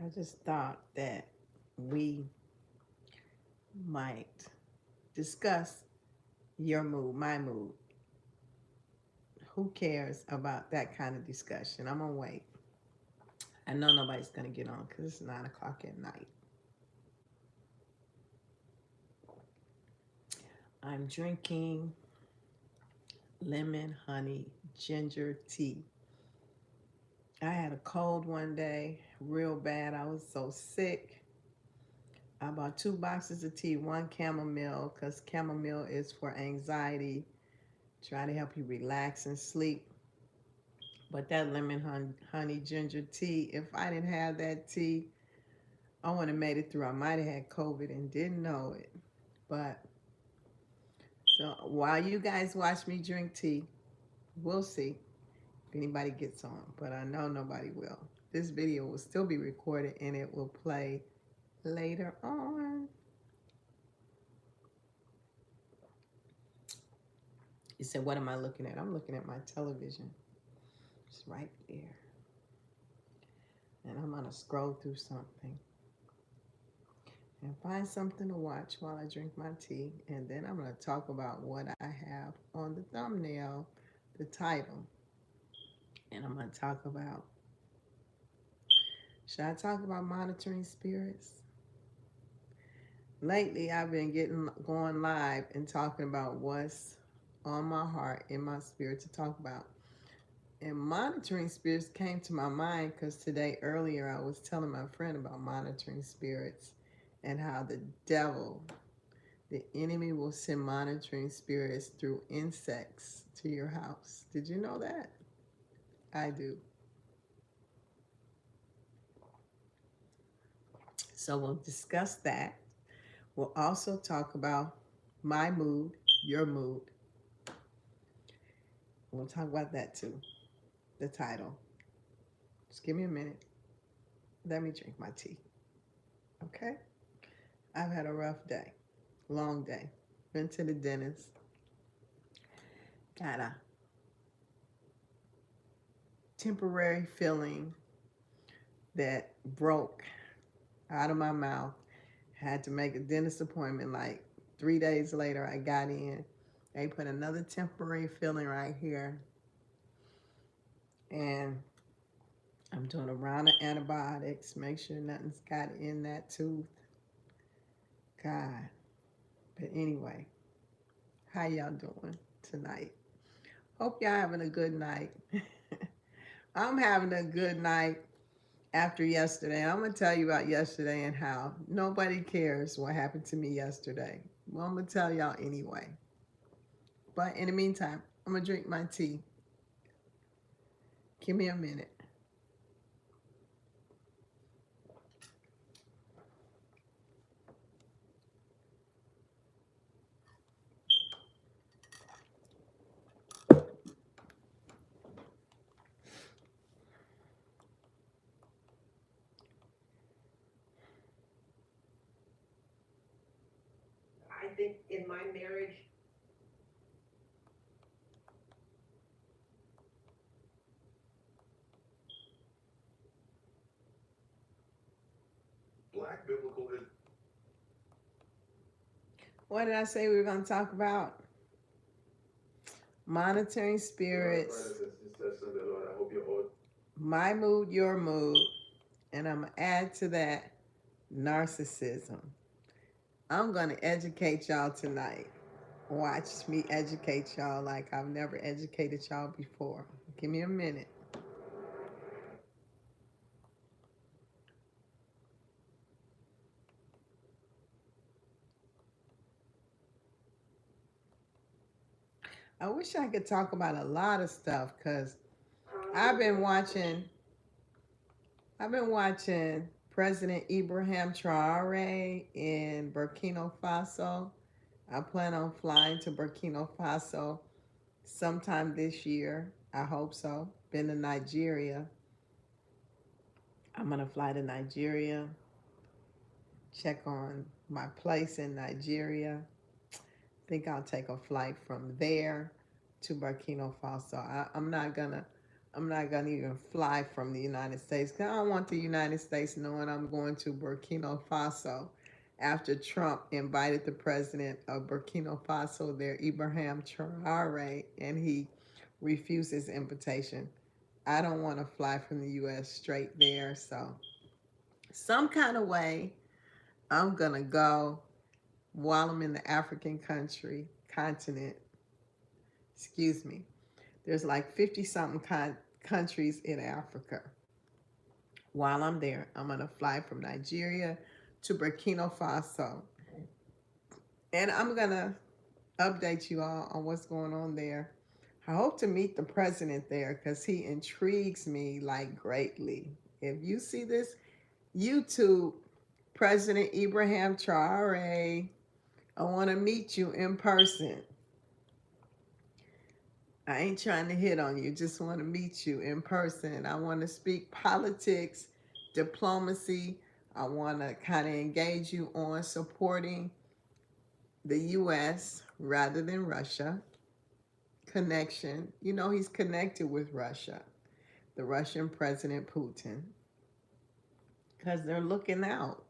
I just thought that we might discuss your mood, my mood. Who cares about that kind of discussion? I'm gonna wait. I know nobody's gonna get on because it's 9 o'clock at night. I'm drinking lemon honey ginger tea. I had a cold one day, real bad. I was so sick. I bought 2 boxes of tea, one chamomile, because chamomile is for anxiety, trying to help you relax and sleep. But that honey ginger tea, if I didn't have that tea, I wouldn't have made it through. I might have had COVID and didn't know it. But so while you guys watch me drink tea, we'll see if anybody gets on. But I know nobody will. This video will still be recorded and it will play later on. You said, what am I looking at? I'm looking at my television. It's right there. And I'm going to scroll through something and find something to watch while I drink my tea. And then I'm going to talk about what I have on the thumbnail, the title. And I'm going to talk about, should I talk about monitoring spirits? Lately, I've been going live and talking about what's on my heart, in my spirit to talk about. And monitoring spirits came to my mind because today earlier I was telling my friend about monitoring spirits and how the devil, the enemy, will send monitoring spirits through insects to your house. Did you know that? I do. So we'll discuss that. We'll also talk about my mood, your mood. We'll talk about that too. The title. Just give me a minute. Let me drink my tea. Okay? I've had a rough day. Long day. Been to the dentist. Got a temporary filling that broke out of my mouth. Had to make a dentist appointment like 3 days later. I got in. They put another temporary filling right here. And I'm doing a round of antibiotics. Make sure nothing's got in that tooth. God. But anyway, how y'all doing tonight? Hope y'all having a good night. I'm having a good night after yesterday. I'm going to tell you about yesterday and how nobody cares what happened to me yesterday. Well, I'm going to tell y'all anyway. But in the meantime, I'm going to drink my tea. Give me a minute. I think in my marriage, Black biblical is. What did I say we were going to talk about? Monitoring spirits. My mood, your mood. And I'm going to add to that narcissism. I'm going to educate y'all tonight. Watch me educate y'all like I've never educated y'all before. Give me a minute. I wish I could talk about a lot of stuff because I've been watching President Ibrahim Traore in Burkina Faso. I plan on flying to Burkina Faso sometime this year. I hope so. Been to Nigeria. I'm going to fly to Nigeria, check on my place in Nigeria. Think I'll take a flight from there to Burkina Faso. I'm not going to I'm not gonna even fly from the United States because I don't want the United States knowing I'm going to Burkina Faso after Trump invited the president of Burkina Faso there, Ibrahim Traore, and he refused his invitation. I don't want to fly from the US straight there. So some kind of way I'm gonna go while I'm in the African continent. Excuse me. There's like 50 something countries in Africa. While I'm there, I'm going to fly from Nigeria to Burkina Faso. And I'm going to update you all on what's going on there. I hope to meet the president there because he intrigues me like greatly. If you see this YouTube, President Ibrahim Traore, I want to meet you in person. I ain't trying to hit on you, just want to meet you in person. I want to speak politics, diplomacy. I want to kind of engage you on supporting the U.S. rather than Russia. Connection. You know, he's connected with Russia, the Russian President Putin, because they're looking out.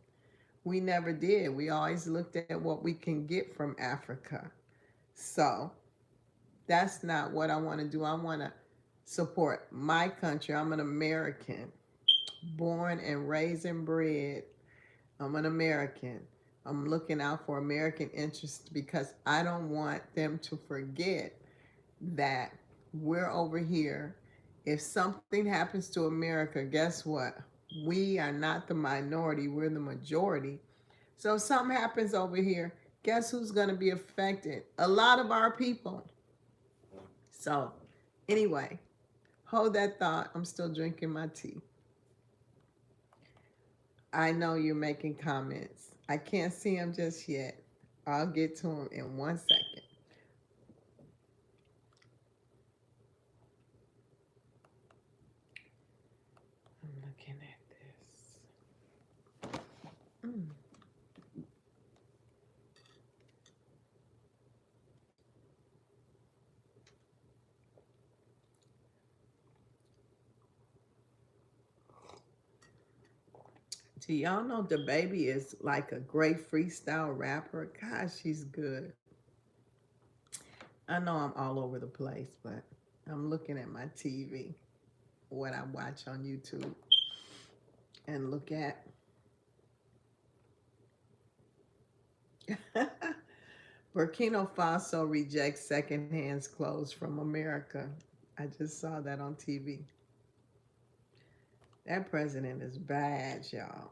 We never did. We always looked at what we can get from Africa. So that's not what I want to do. I want to support my country. I'm an American, born and raised and bred. I'm an American. I'm looking out for American interests because I don't want them to forget that we're over here. If something happens to America, guess what? We are not the minority, we're the majority. So if something happens over here, guess who's going to be affected? A lot of our people. So, anyway, hold that thought. I'm still drinking my tea. I know you're making comments. I can't see them just yet. I'll get to them in 1 second. I'm looking at this. Mm. Do y'all know DaBaby is like a great freestyle rapper? Gosh, she's good. I know I'm all over the place, but I'm looking at my TV, what I watch on YouTube, and look at. Burkina Faso rejects secondhand clothes from America. I just saw that on TV. That president is bad, y'all.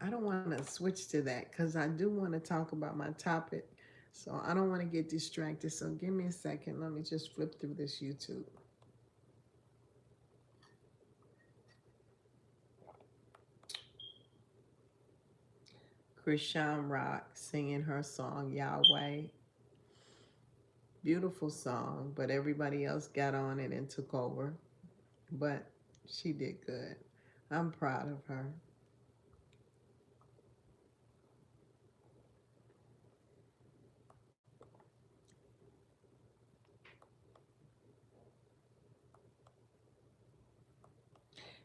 I don't want to switch to that because I do want to talk about my topic. So I don't want to get distracted. So give me a second. Let me just flip through this YouTube. Krishan Rock singing her song Yahweh. Beautiful song, but everybody else got on it and took over. But she did good. I'm proud of her.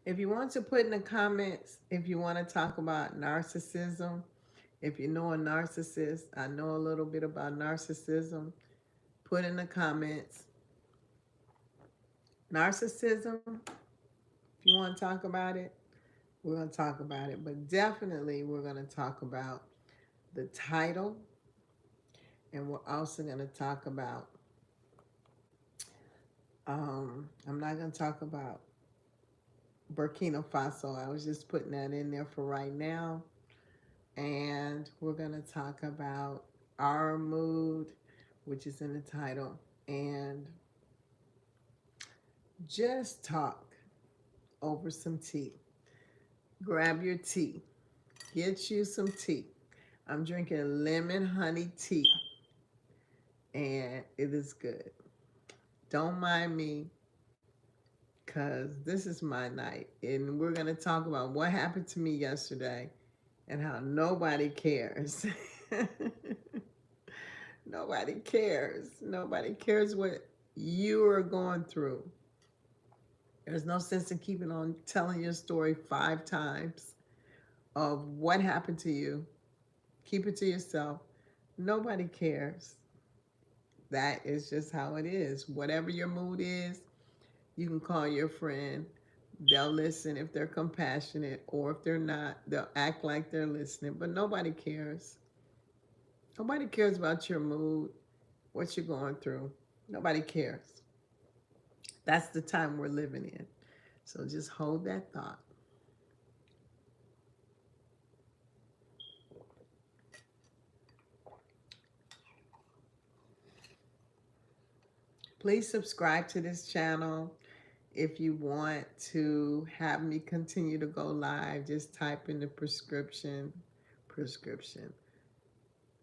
If you want to put in the comments, if you want to talk about narcissism, if you know a narcissist, I know a little bit about narcissism, put in the comments. Narcissism, if you want to talk about it, we're going to talk about it. But definitely we're going to talk about the title. And we're also going to talk about, I'm not going to talk about Burkina Faso. I was just putting that in there for right now. And we're going to talk about our mood, which is in the title, and just talk over some tea. Grab your tea. Get you some tea. I'm drinking lemon honey tea, and it is good. Don't mind me, because this is my night, and we're going to talk about what happened to me yesterday and how nobody cares. Nobody cares. Nobody cares what you are going through. There's no sense in keeping on telling your story 5 times of what happened to you. Keep it to yourself. Nobody cares. That is just how it is. Whatever your mood is, you can call your friend. They'll listen if they're compassionate, or if they're not, they'll act like they're listening. But nobody cares. Nobody cares about your mood, what you're going through. Nobody cares. That's the time we're living in. So just hold that thought. Please subscribe to this channel. If you want to have me continue to go live, just type in the prescription.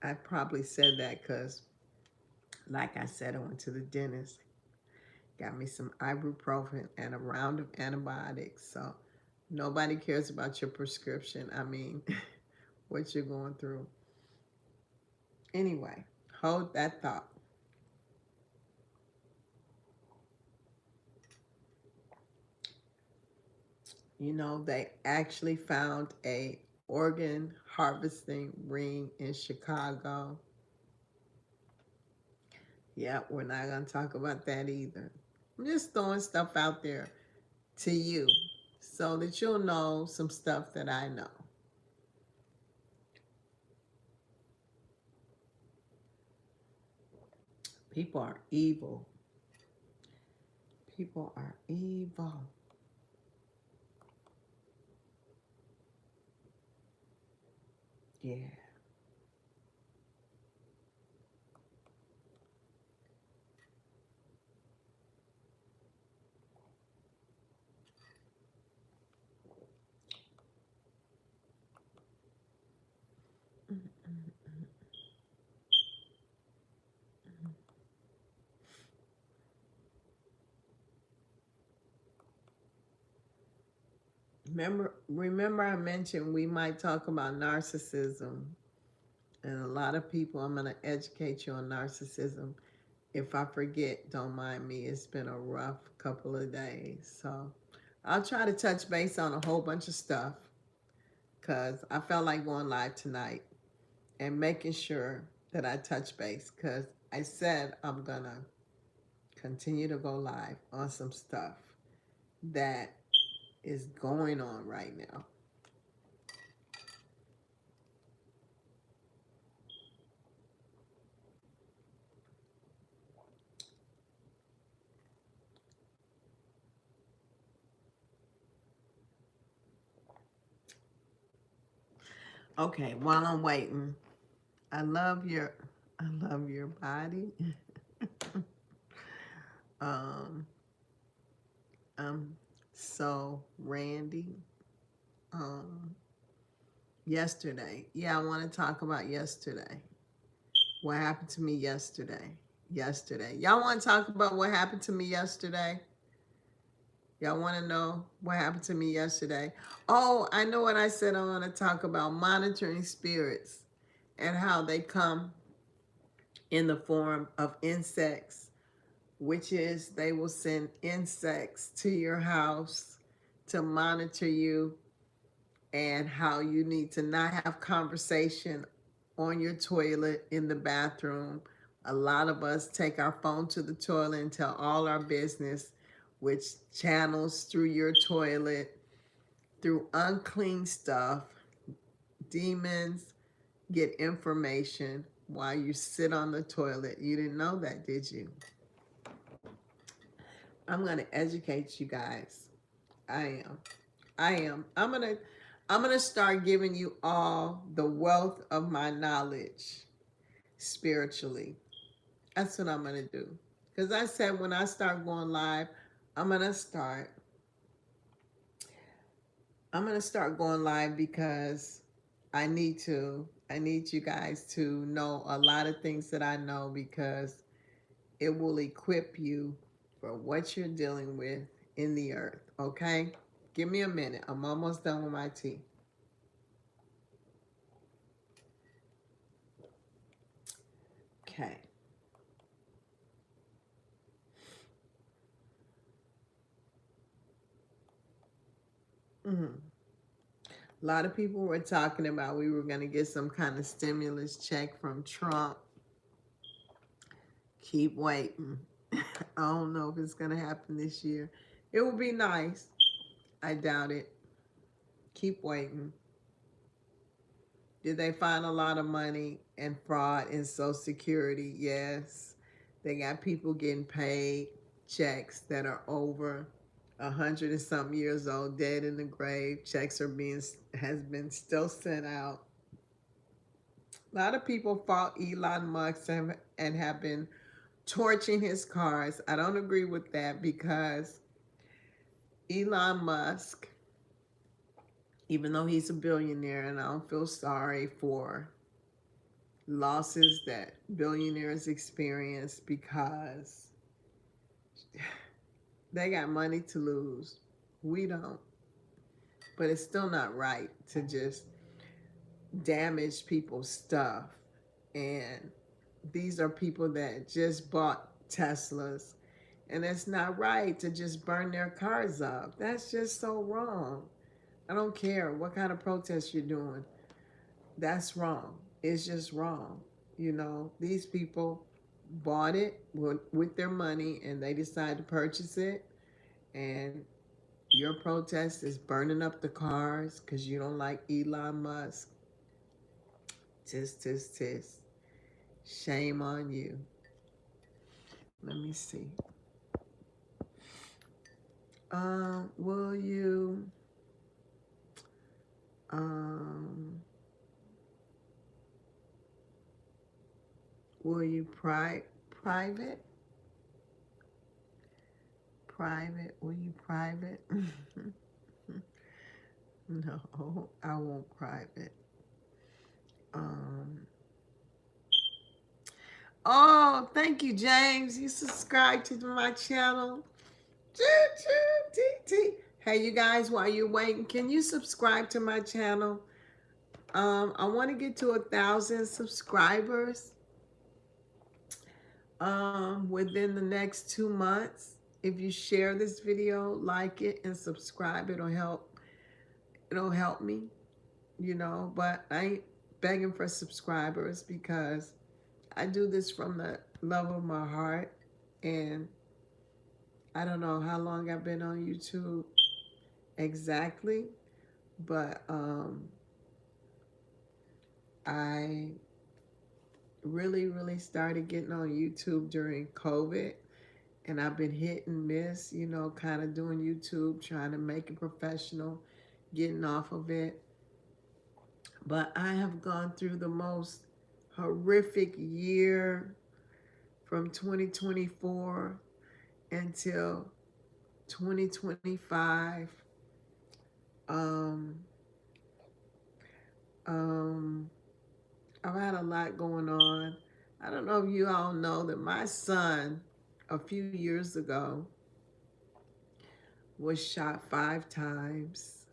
I probably said that because, like I said, I went to the dentist, got me some ibuprofen and a round of antibiotics. So nobody cares about your prescription. I mean, what you're going through. Anyway, hold that thought. You know, they actually found a organ harvesting ring in Chicago. Yeah, we're not going to talk about that either. I'm just throwing stuff out there to you so that you'll know some stuff that I know. People are evil. People are evil. Yeah. Remember I mentioned we might talk about narcissism. And a lot of people, I'm going to educate you on narcissism. If I forget, don't mind me. It's been a rough couple of days. So I'll try to touch base on a whole bunch of stuff because I felt like going live tonight and making sure that I touch base because I said I'm going to continue to go live on some stuff that is going on right now. Okay, while I'm waiting, I love your body. um so Randy, yesterday. Yeah, I want to talk about yesterday. What happened to me yesterday? Y'all want to talk about what happened to me yesterday? Y'all want to know what happened to me yesterday? Oh, I know what I said. I want to talk about monitoring spirits and how they come in the form of insects, which is they will send insects to your house to monitor you, and how you need to not have conversation on your toilet in the bathroom. A lot of us take our phone to the toilet and tell all our business, which channels through your toilet, through unclean stuff. Demons get information while you sit on the toilet. You didn't know that, did you? I'm going to educate you guys. I am. I'm gonna start giving you all the wealth of my knowledge spiritually. That's what I'm gonna do. Because I said when I start going live, I'm gonna start. I'm gonna start going live because I need to. I need you guys to know a lot of things that I know because it will equip you for what you're dealing with in the earth. Okay? Give me a minute. I'm almost done with my tea. Okay. Mhm. A lot of people were talking about we were going to get some kind of stimulus check from Trump. Keep waiting. I don't know if it's going to happen this year. It would be nice. I doubt it. Keep waiting. Did they find a lot of money and fraud in Social Security? Yes. They got people getting paid checks that are over 100 and something years old, dead in the grave. Checks are being has been still sent out. A lot of people fought Elon Musk and have been torching his cars. I don't agree with that because Elon Musk, even though he's a billionaire, and I don't feel sorry for losses that billionaires experience because they got money to lose. We don't. But it's still not right to just damage people's stuff. And these are people that just bought Teslas. And it's not right to just burn their cars up. That's just so wrong. I don't care what kind of protest you're doing. That's wrong. It's just wrong. You know, these people bought it with their money and they decided to purchase it. And your protest is burning up the cars because you don't like Elon Musk. Tis, tis, tis. Shame on you. Let me see. Will you um will you private? Private? Will you private? No, I won't private. Um Oh, thank you, James. You subscribed to my channel. Hey, you guys, while you're waiting, can you subscribe to my channel? I want to get to 1,000 subscribers within the next 2 months. If you share this video, like it, and subscribe, it'll help. It'll help me, you know. But I ain't begging for subscribers because I do this from the love of my heart, and I don't know how long I've been on YouTube exactly, but I really started getting on YouTube during COVID, and I've been hit and miss, you know, kind of doing YouTube, trying to make it professional, getting off of it. But I have gone through the most horrific year from 2024 until 2025. Um, um, I've had a lot going on. I don't know if you all know that my son, a few years ago, was shot 5 times,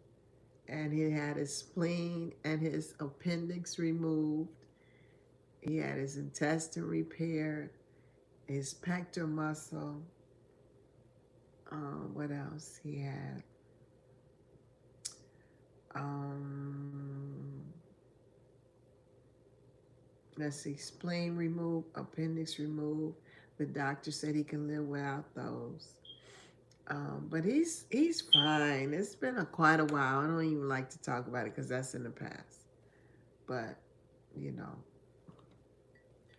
and he had his spleen and his appendix removed. He had his intestine repaired, his pectoral muscle. What else he had? Um, let's see, spleen removed, appendix removed. The doctor said he can live without those. But he's fine. It's been quite a while. I don't even like to talk about it because that's in the past. But you know,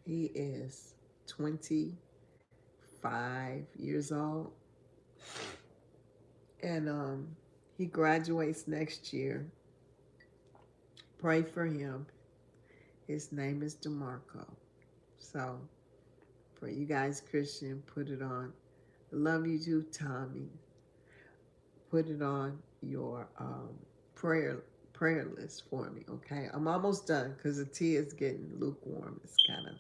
he is 25 years old, and he graduates next year. Pray for him. His name is DeMarco. So for you guys, Christian, put it on. I love you too, Tommy. Put it on your prayer prayer list for me, okay? I'm almost done because the tea is getting lukewarm. It's kind of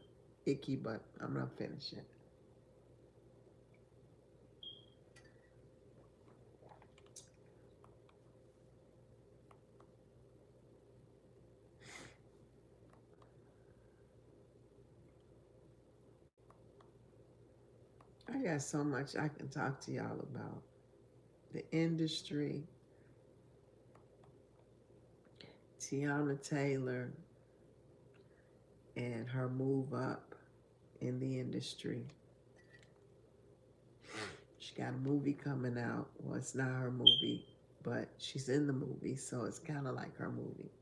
icky, but I'm not finishing. I got so much I can talk to y'all about. The industry, Tiana Taylor and her move up in the industry. She got a movie coming out. Well, it's not her movie, but she's in the movie, so it's kind of like her movie.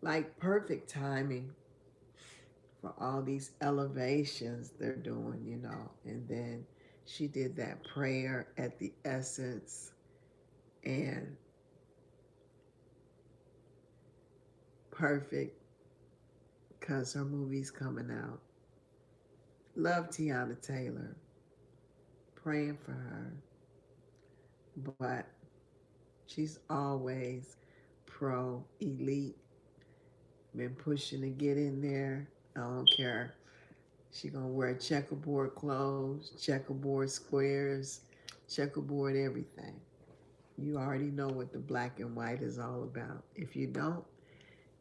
Like perfect timing for all these elevations they're doing, you know. And then she did that prayer at the Essence, and perfect because her movie's coming out. Love Tiana Taylor. Praying for her. But she's always pro elite. Been pushing to get in there. I don't care. She gonna wear checkerboard clothes, checkerboard squares, checkerboard everything. You already know what the black and white is all about. If you don't,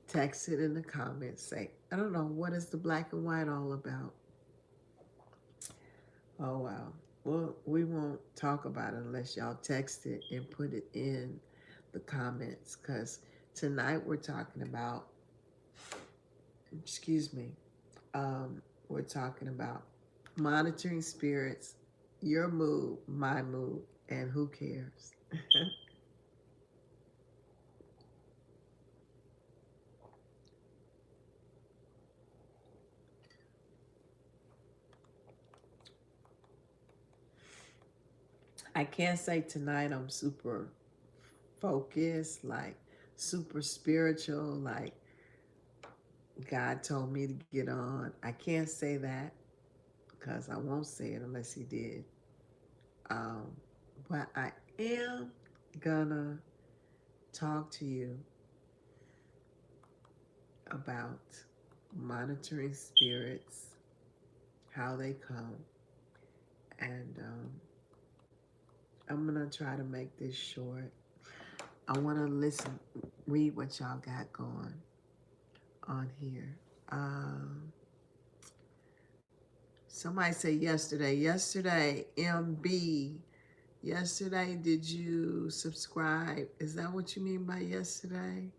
text it in the comments. Say, I don't know, what is the black and white all about? Oh, wow. Well, we won't talk about it unless y'all text it and put it in the comments, because tonight we're talking about, excuse me, we're talking about monitoring spirits, your mood, my mood, and who cares? I can't say tonight I'm super focused, like super spiritual, like God told me to get on. I can't say that because I won't say it unless He did. Um, but I am gonna talk to you about monitoring spirits, how they come, and I'm gonna try to make this short. I want to read what y'all got going on here. Um, Somebody say yesterday. Yesterday, MB. Yesterday, did you subscribe? Is that what you mean by yesterday?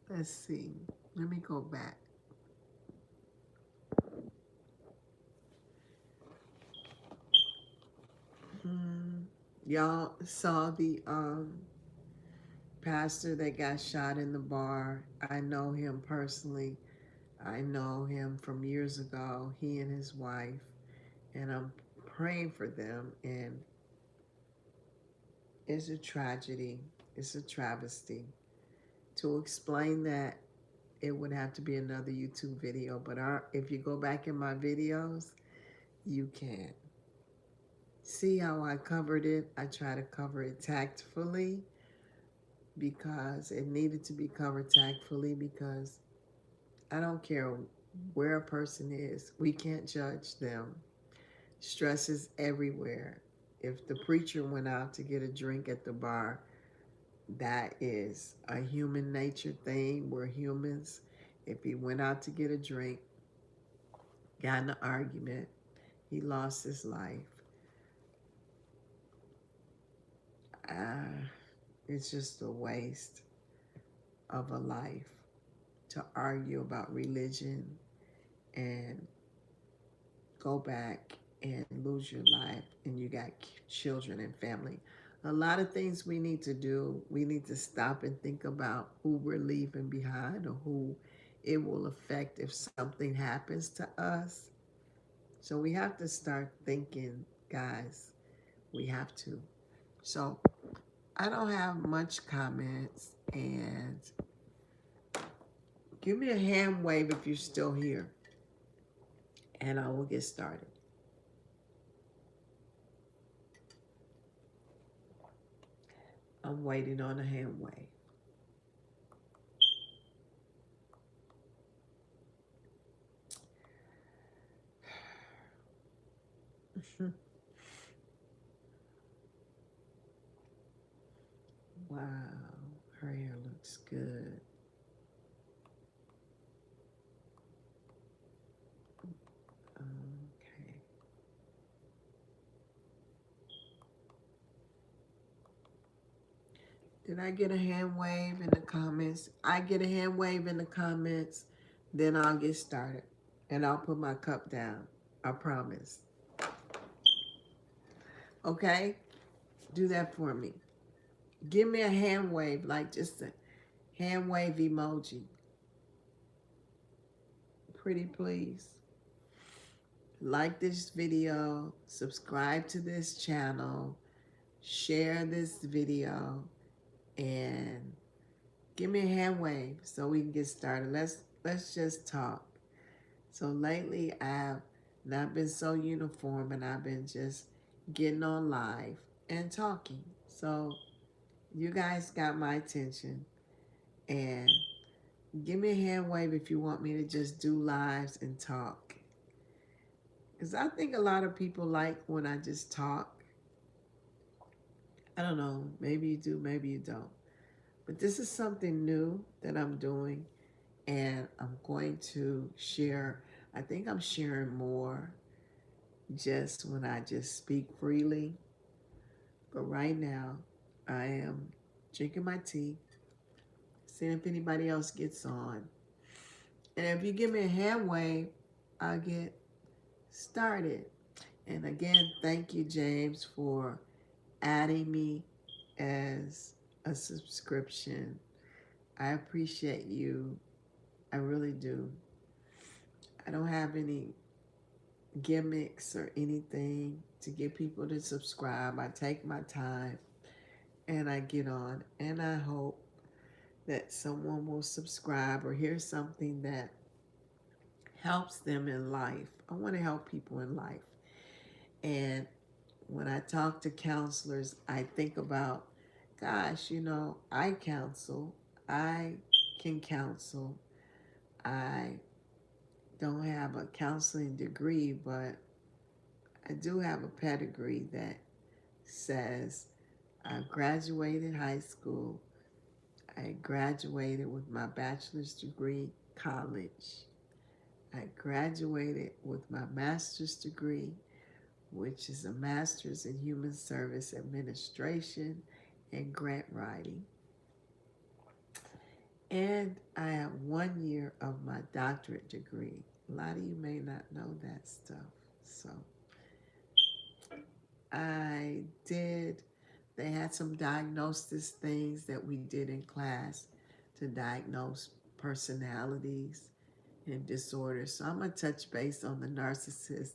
Let's see. Let me go back. Y'all saw the pastor that got shot in the bar. I know him personally. I know him from years ago, he and his wife, and I'm praying for them. And it's a tragedy, it's a travesty. To explain that, it would have to be another YouTube video, but if you go back in my videos, you can see how I covered it. I try to cover it tactfully because it needed to be covered tactfully, because I don't care where a person is, we can't judge them. Stress is everywhere. If the preacher went out to get a drink at the bar, that is a human nature thing. We're humans. If he went out to get a drink, got in an argument, he lost his life. It's just a waste of a life to argue about religion and go back and lose your life, and you got children and family. A lot of things we need to do. We need to stop and think about who we're leaving behind, or who it will affect if something happens to us. So we have to start thinking, guys. We have to. So I don't have much comments, and give me a hand wave if you're still here, and I will get started. I'm waiting on a hand wave. Wow, her hair looks good. Okay. Did I get a hand wave in the comments? I get a hand wave in the comments, then I'll get started. And I'll put my cup down. I promise. Okay? Do that for me. Give me a hand wave, like just a hand wave emoji. Pretty please. Like this video, subscribe to this channel, share this video, and give me a hand wave so we can get started. Let's just talk. So lately I've not been so uniform, and I've been just getting on live and talking. So you guys got my attention, and give me a hand wave if you want me to just do lives and talk. Because I think a lot of people like when I just talk. I don't know, maybe you do, maybe you don't. But this is something new that I'm doing, and I'm going to share. I think I'm sharing more just when I just speak freely. But right now, I am drinking my tea, seeing if anybody else gets on. And if you give me a hand wave, I'll get started. And again, thank you, James, for adding me as a subscription. I appreciate you. I really do. I don't have any gimmicks or anything to get people to subscribe. I take my time and I get on, and I hope that someone will subscribe or hear something that helps them in life. I want to help people in life. And when I talk to counselors, I think about, gosh, I counsel, I can counsel. I don't have a counseling degree, but I do have a pedigree that says I graduated high school. I graduated with my bachelor's degree, college. I graduated with my master's degree, which is a master's in human service administration and grant writing. And I have 1 year of my doctorate degree. A lot of you may not know that stuff. So they had some diagnosis things that we did in class to diagnose personalities and disorders. So I'm going to touch base on the narcissist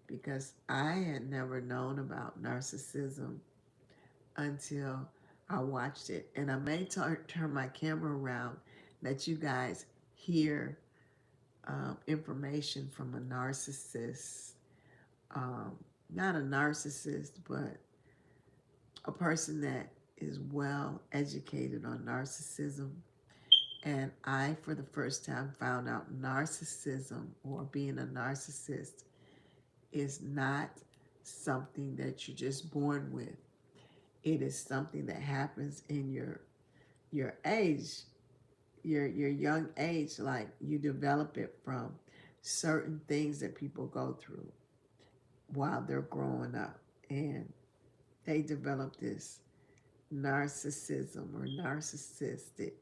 because I had never known about narcissism until I watched it. And I may turn my camera around, let you guys hear information from a narcissist. Not a narcissist, but a person that is well educated on narcissism. And I, for the first time, found out narcissism, or being a narcissist, is not something that you're just born with. It is something that happens in your age, your young age. Like, you develop it from certain things that people go through while they're growing up, and they develop this narcissism or narcissistic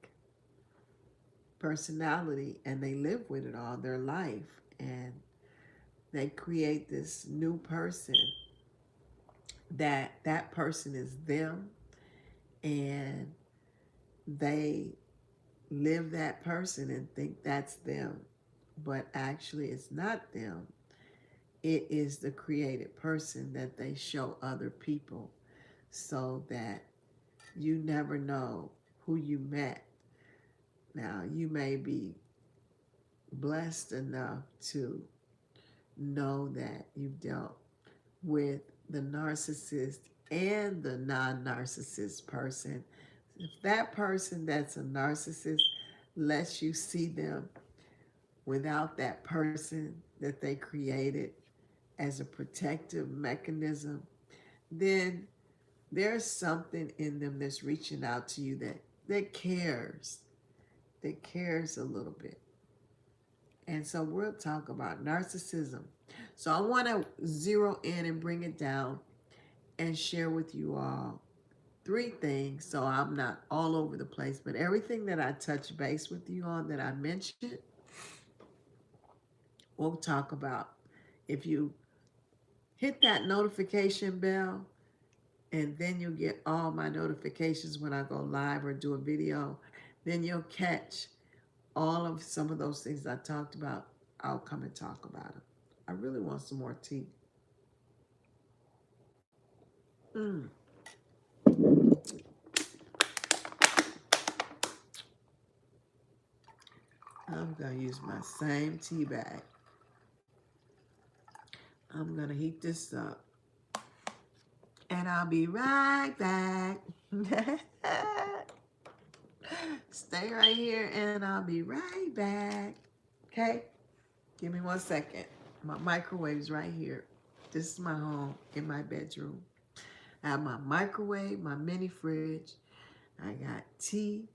personality, and they live with it all their life, and they create this new person that person is them, and they live that person and think that's them, but actually it's not them. It is the created person that they show other people, so that you never know who you met. Now, you may be blessed enough to know that you've dealt with the narcissist and the non-narcissist person. If that person that's a narcissist lets you see them without that person that they created as a protective mechanism, then there's something in them that's reaching out to you that cares a little bit. And so we'll talk about narcissism. So I want to zero in and bring it down and share with you all three things, so I'm not all over the place, but everything that I touch base with you on that I mentioned, we'll talk about. If you hit that notification bell, and then you'll get all my notifications when I go live or do a video, then you'll catch all of some of those things I talked about. I'll come and talk about them. I really want some more tea. Mm. I'm going to use my same tea bag. I'm going to heat this up. And I'll be right back. Stay right here and I'll be right back. Okay? Give me 1 second. My microwave's right here. This is my home in my bedroom. I have my microwave, my mini fridge. I got tea.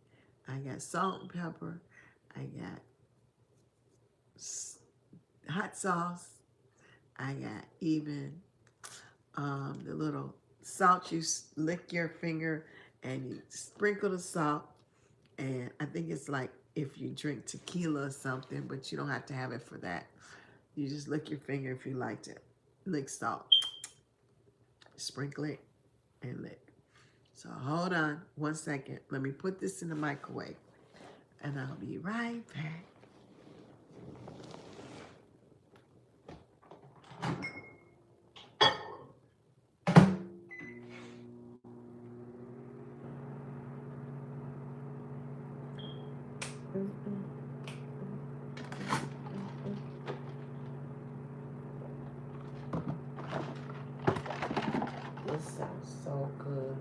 I got salt and pepper. I got hot sauce. I got even the little salt you lick your finger and you sprinkle the salt. And I think it's like if you drink tequila or something, but you don't have to have it for that. You just lick your finger if you like to lick salt. Sprinkle it and lick. So hold on 1 second. Let me put this in the microwave and I'll be right back. This sounds so good.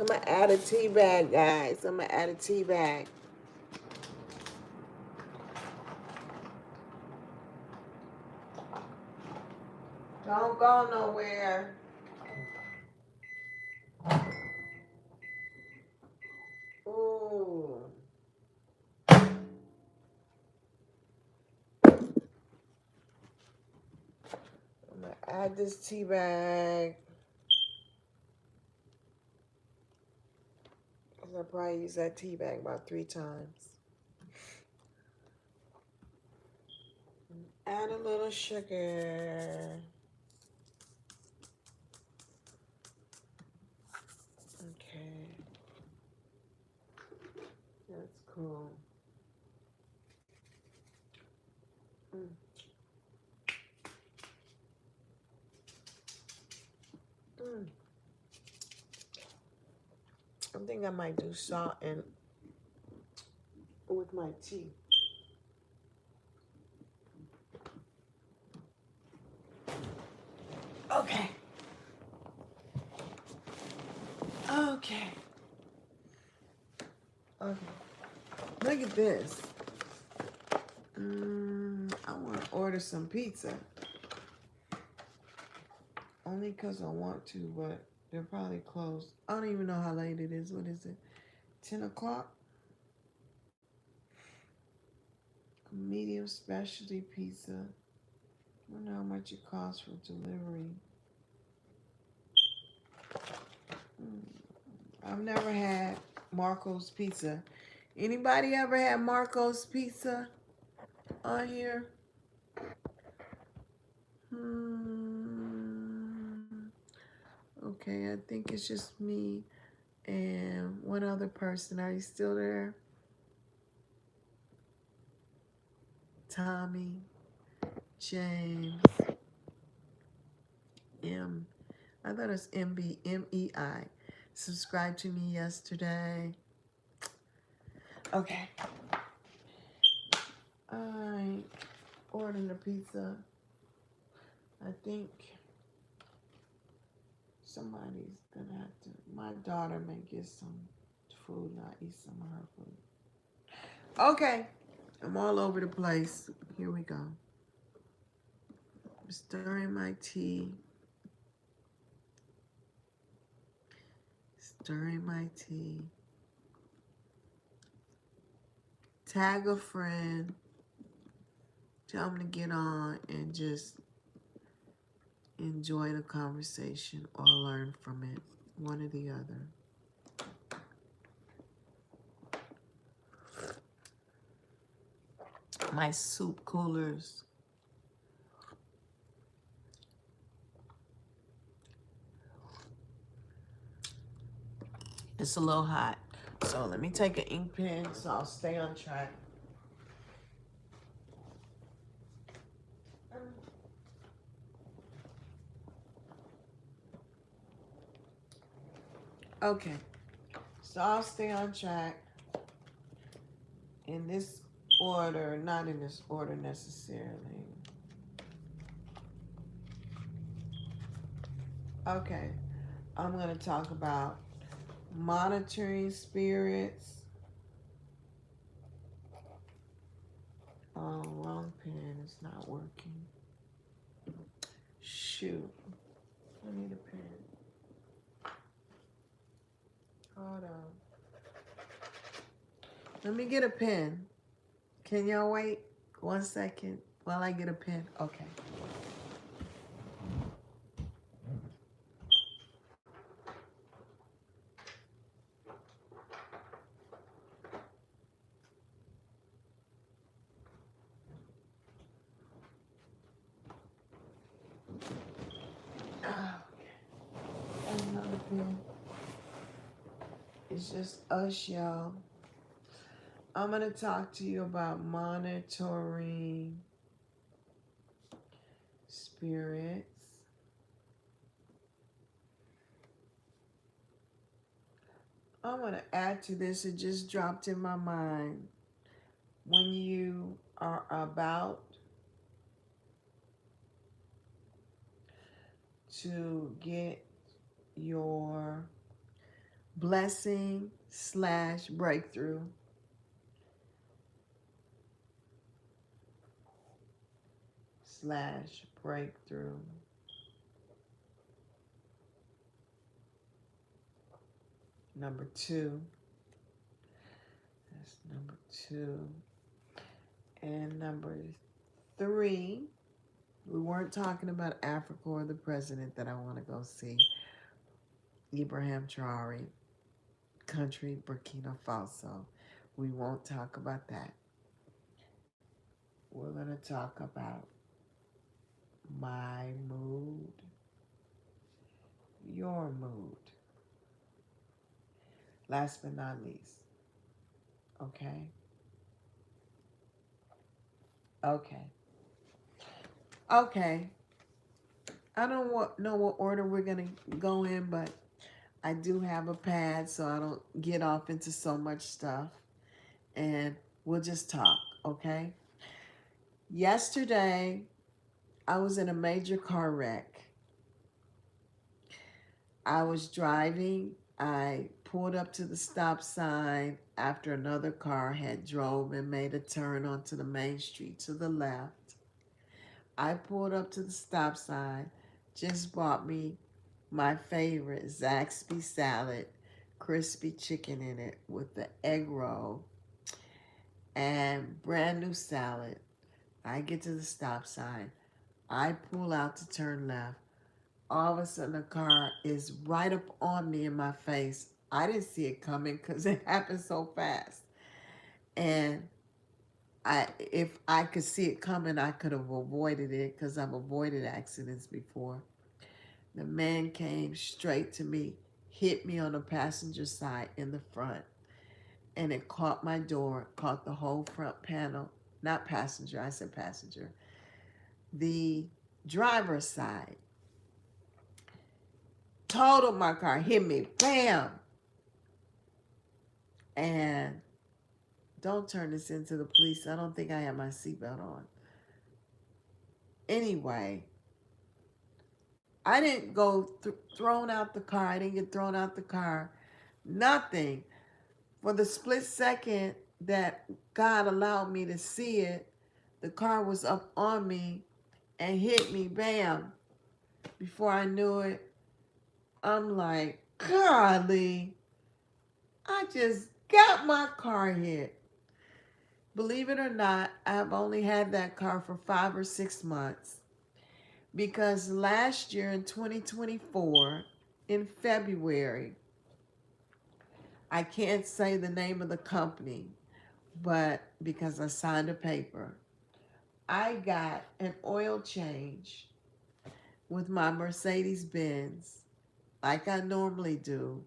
I'm gonna add a tea bag, guys. I'm gonna add a tea bag. Don't go nowhere. Ooh. I'm gonna add this tea bag. I'll probably use that tea bag about 3 times. Add a little sugar. Okay. That's cool. Mm. Mm. I think I might do salt and with my tea. Okay. Okay. Okay. Look at this. I want to order some pizza. Only because I want to, but they're probably closed. I don't even know how late it is. What is it? 10 o'clock. A medium specialty pizza. I wonder how much it costs for delivery. I've never had Marco's Pizza. Anybody ever had Marco's Pizza on here? Okay, I think it's just me and one other person. Are you still there? Tommy, James, M. I thought it was MBMEI. Subscribed to me yesterday. Okay. I ordered a pizza. I think somebody's gonna have to. My daughter may get some food and I eat some of her food. Okay. I'm all over the place. Here we go. I'm stirring my tea. Stirring my tea. Tag a friend. Tell them to get on and just enjoy the conversation or learn from it. One or the other. My soup coolers. It's a little hot. So let me take an ink pen so I'll stay on track. Okay. So I'll stay on track in this order, not in this order necessarily. Okay. I'm going to talk about monitoring spirits. Oh, wrong pen. It's not working. Shoot. I need a pen. Hold on. Let me get a pen. Can y'all wait 1 second while I get a pen? Okay. Another pen. It's just us, y'all. I'm going to talk to you about monitoring spirits. I'm going to add to this. It just dropped in my mind. When you are about to get your blessing / breakthrough, / breakthrough. Number 2. That's number 2. And number 3, we weren't talking about Africa or the president that I want to go see. Ibrahim Traore, country Burkina Faso. We won't talk about that. We're going to talk about my mood, your mood. Last but not least. Okay? Okay. Okay. I don't know what order we're going to go in, but I do have a pad so I don't get off into so much stuff. And we'll just talk, okay? Yesterday, I was in a major car wreck. I was driving. I pulled up to the stop sign after another car had drove and made a turn onto the main street to the left. I pulled up to the stop sign, just bought me my favorite Zaxby salad, crispy chicken in it with the egg roll and brand new salad. I get to the stop sign. I pull out to turn left. All of a sudden, a car is right up on me in my face. I didn't see it coming because it happened so fast. And if I could see it coming, I could have avoided it because I've avoided accidents before. The man came straight to me, hit me on the passenger side in the front, and it caught my door, caught the whole front panel. Not passenger, I said passenger. The driver's side. Totaled my car, hit me, bam! And don't turn this into the police. I don't think I had my seatbelt on. Anyway, I didn't go thrown out the car. I didn't get thrown out the car. Nothing. For the split second that God allowed me to see it, the car was up on me and hit me, bam. Before I knew it, I'm like, golly, I just got my car hit. Believe it or not, I've only had that car for 5 or 6 months because last year in 2024, in February, I can't say the name of the company, but because I signed a paper, I got an oil change with my Mercedes Benz, like I normally do.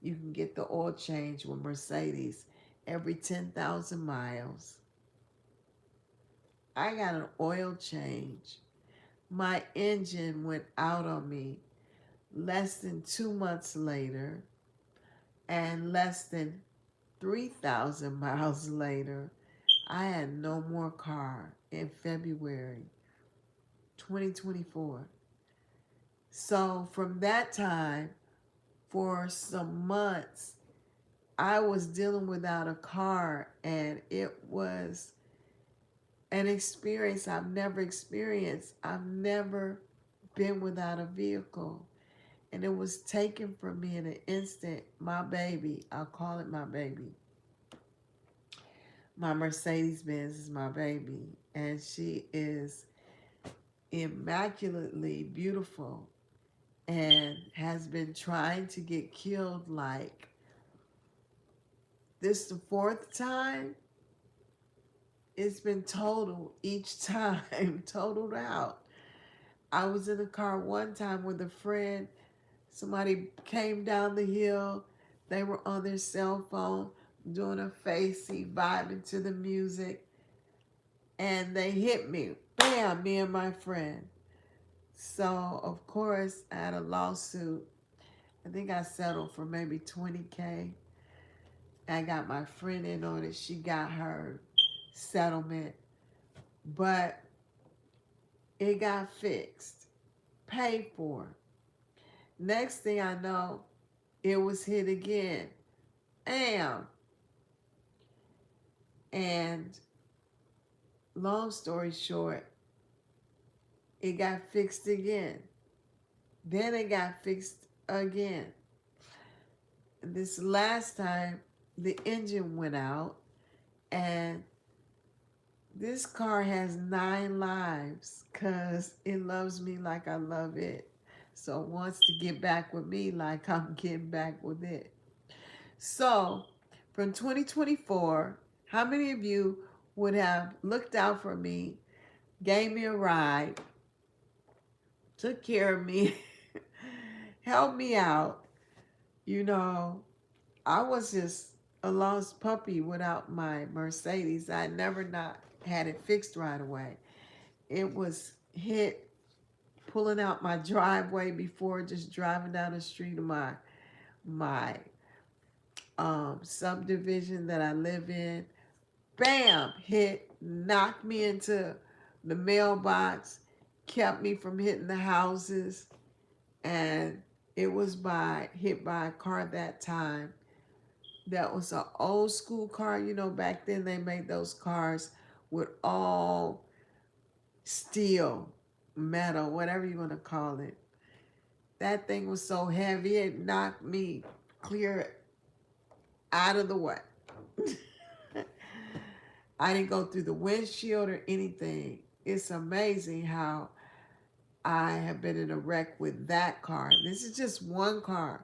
You can get the oil change with Mercedes every 10,000 miles. I got an oil change. My engine went out on me less than 2 months later, and less than 3,000 miles later, I had no more car in February 2024. So from that time, for some months, I was dealing without a car, and it was an experience I've never experienced. I've never been without a vehicle. And it was taken from me in an instant. My baby, I'll call it my baby. My Mercedes Benz is my baby, and she is immaculately beautiful and has been trying to get killed like this the fourth time. It's been totaled each time, totaled out. I was in the car one time with a friend. Somebody came down the hill. They were on their cell phone doing a facey, vibing to the music. And they hit me. Bam, me and my friend. So, of course, I had a lawsuit. I think I settled for maybe 20K. I got my friend in on it. She got her settlement. But it got fixed, paid for. Next thing I know, it was hit again. Bam. And long story short, it got fixed again. Then it got fixed again. This last time, the engine went out, and this car has 9 lives because it loves me like I love it. So it wants to get back with me like I'm getting back with it. So from 2024, how many of you would have looked out for me, gave me a ride, took care of me, helped me out? You know, I was just a lost puppy without my Mercedes. I never not had it fixed right away. It was hit pulling out my driveway before, just driving down the street of my subdivision that I live in. Bam, hit, knocked me into the mailbox, kept me from hitting the houses, and it was hit by a car that time. That was an old school car. You know, back then they made those cars with all steel, metal, whatever you want to call it. That thing was so heavy, it knocked me clear out of the way. I didn't go through the windshield or anything. It's amazing how I have been in a wreck with that car. This is just one car.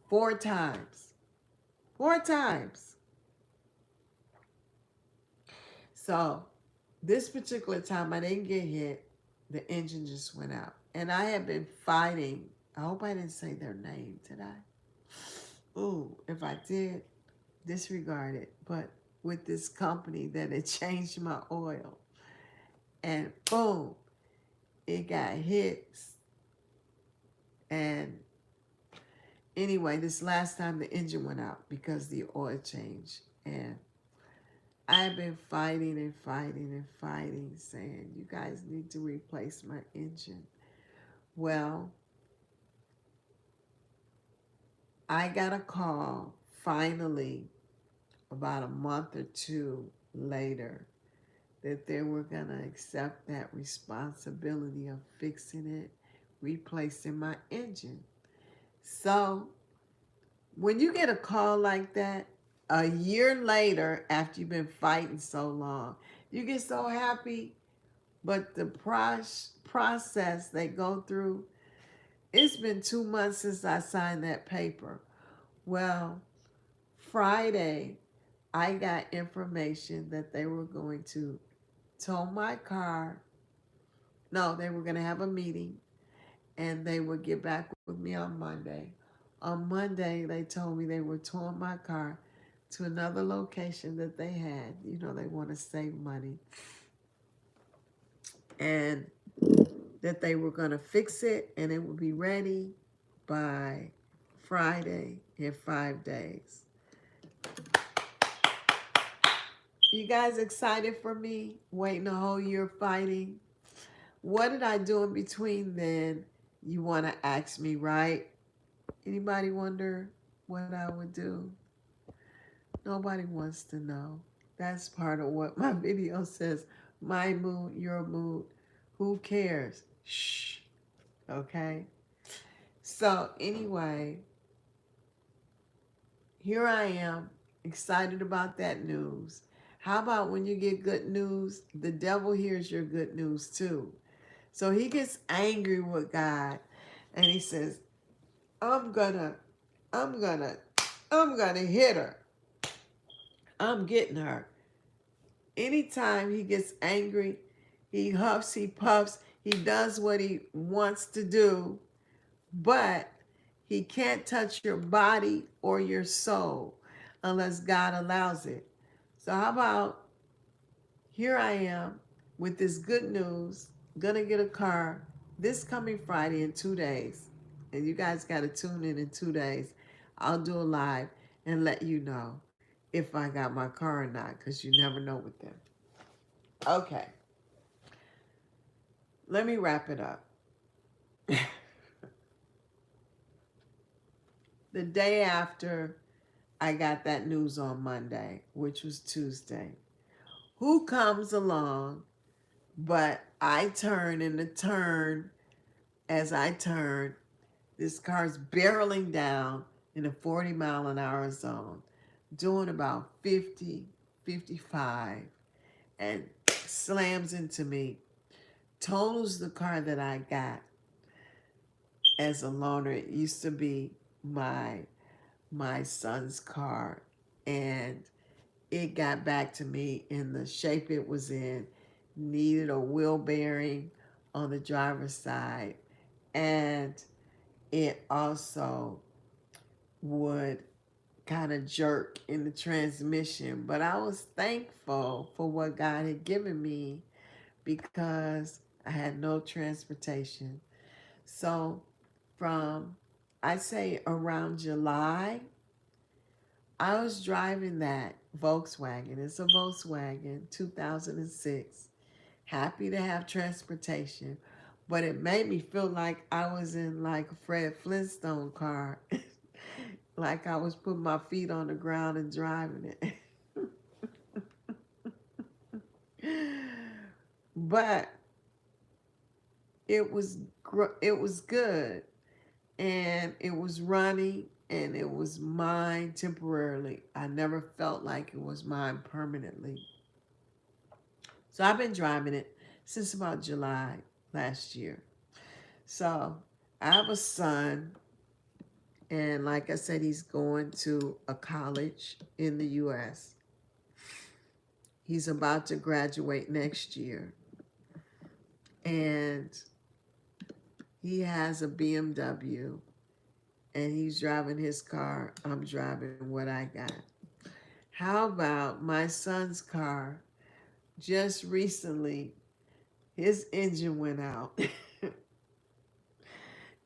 4 times. 4 times. So this particular time I didn't get hit. The engine just went out. And I have been fighting. I hope I didn't say their name, did I? Ooh, if I did, disregard it. But with this company that had changed my oil. And boom, it got hit. And anyway, this last time the engine went out because the oil changed. And I've been fighting and fighting and fighting, saying, you guys need to replace my engine. Well, I got a call finally about a month or two later that they were going to accept that responsibility of fixing it, replacing my engine. So when you get a call like that, a year later, after you've been fighting so long, you get so happy, but the process they go through, it's been 2 months since I signed that paper. Well, Friday, I got information that they were going to tow my car. No, they were going to have a meeting, and they would get back with me on Monday. On Monday, they told me they were towing my car to another location that they had. You know, they want to save money. And that they were going to fix it and it would be ready by Friday in 5 days. You guys excited for me? Waiting a whole year fighting? What did I do in between then? You want to ask me, right? Anybody wonder what I would do? Nobody wants to know. That's part of what my video says. My mood, your mood. Who cares? Shh. Okay? So anyway, here I am, excited about that news. How about when you get good news, the devil hears your good news too. So he gets angry with God and he says, I'm gonna hit her. I'm getting her. Anytime he gets angry, he huffs, he puffs, he does what he wants to do, but he can't touch your body or your soul unless God allows it. So how about, here I am with this good news, gonna get a car this coming Friday in 2 days. And you guys got to tune in 2 days. I'll do a live and let you know if I got my car or not, because you never know with them. Okay. Let me wrap it up. The day after I got that news on Monday, which was Tuesday, who comes along but I turn, in the turn, as I turn, this car's barreling down in a 40-mile-an-hour zone, doing about 50, 55, and slams into me, totals the car that I got as a loaner. It used to be my son's car, and it got back to me in the shape it was in, needed a wheel bearing on the driver's side, and it also would kind of jerk in the transmission. But I was thankful for what God had given me because I had no transportation. So from, I'd say around July, I was driving that Volkswagen. It's a Volkswagen 2006. Happy to have transportation. But it made me feel like I was in like a Fred Flintstone car. Like I was putting my feet on the ground and driving it. But it was good. And it was running. and it was mine temporarily. I never felt like it was mine permanently. So I've been driving it since about July last year. So I have a son, and like I said, he's going to a college in the US. He's about to graduate next year. And he has a BMW, and he's driving his car. I'm driving what I got. How about my son's car? Just recently, his engine went out.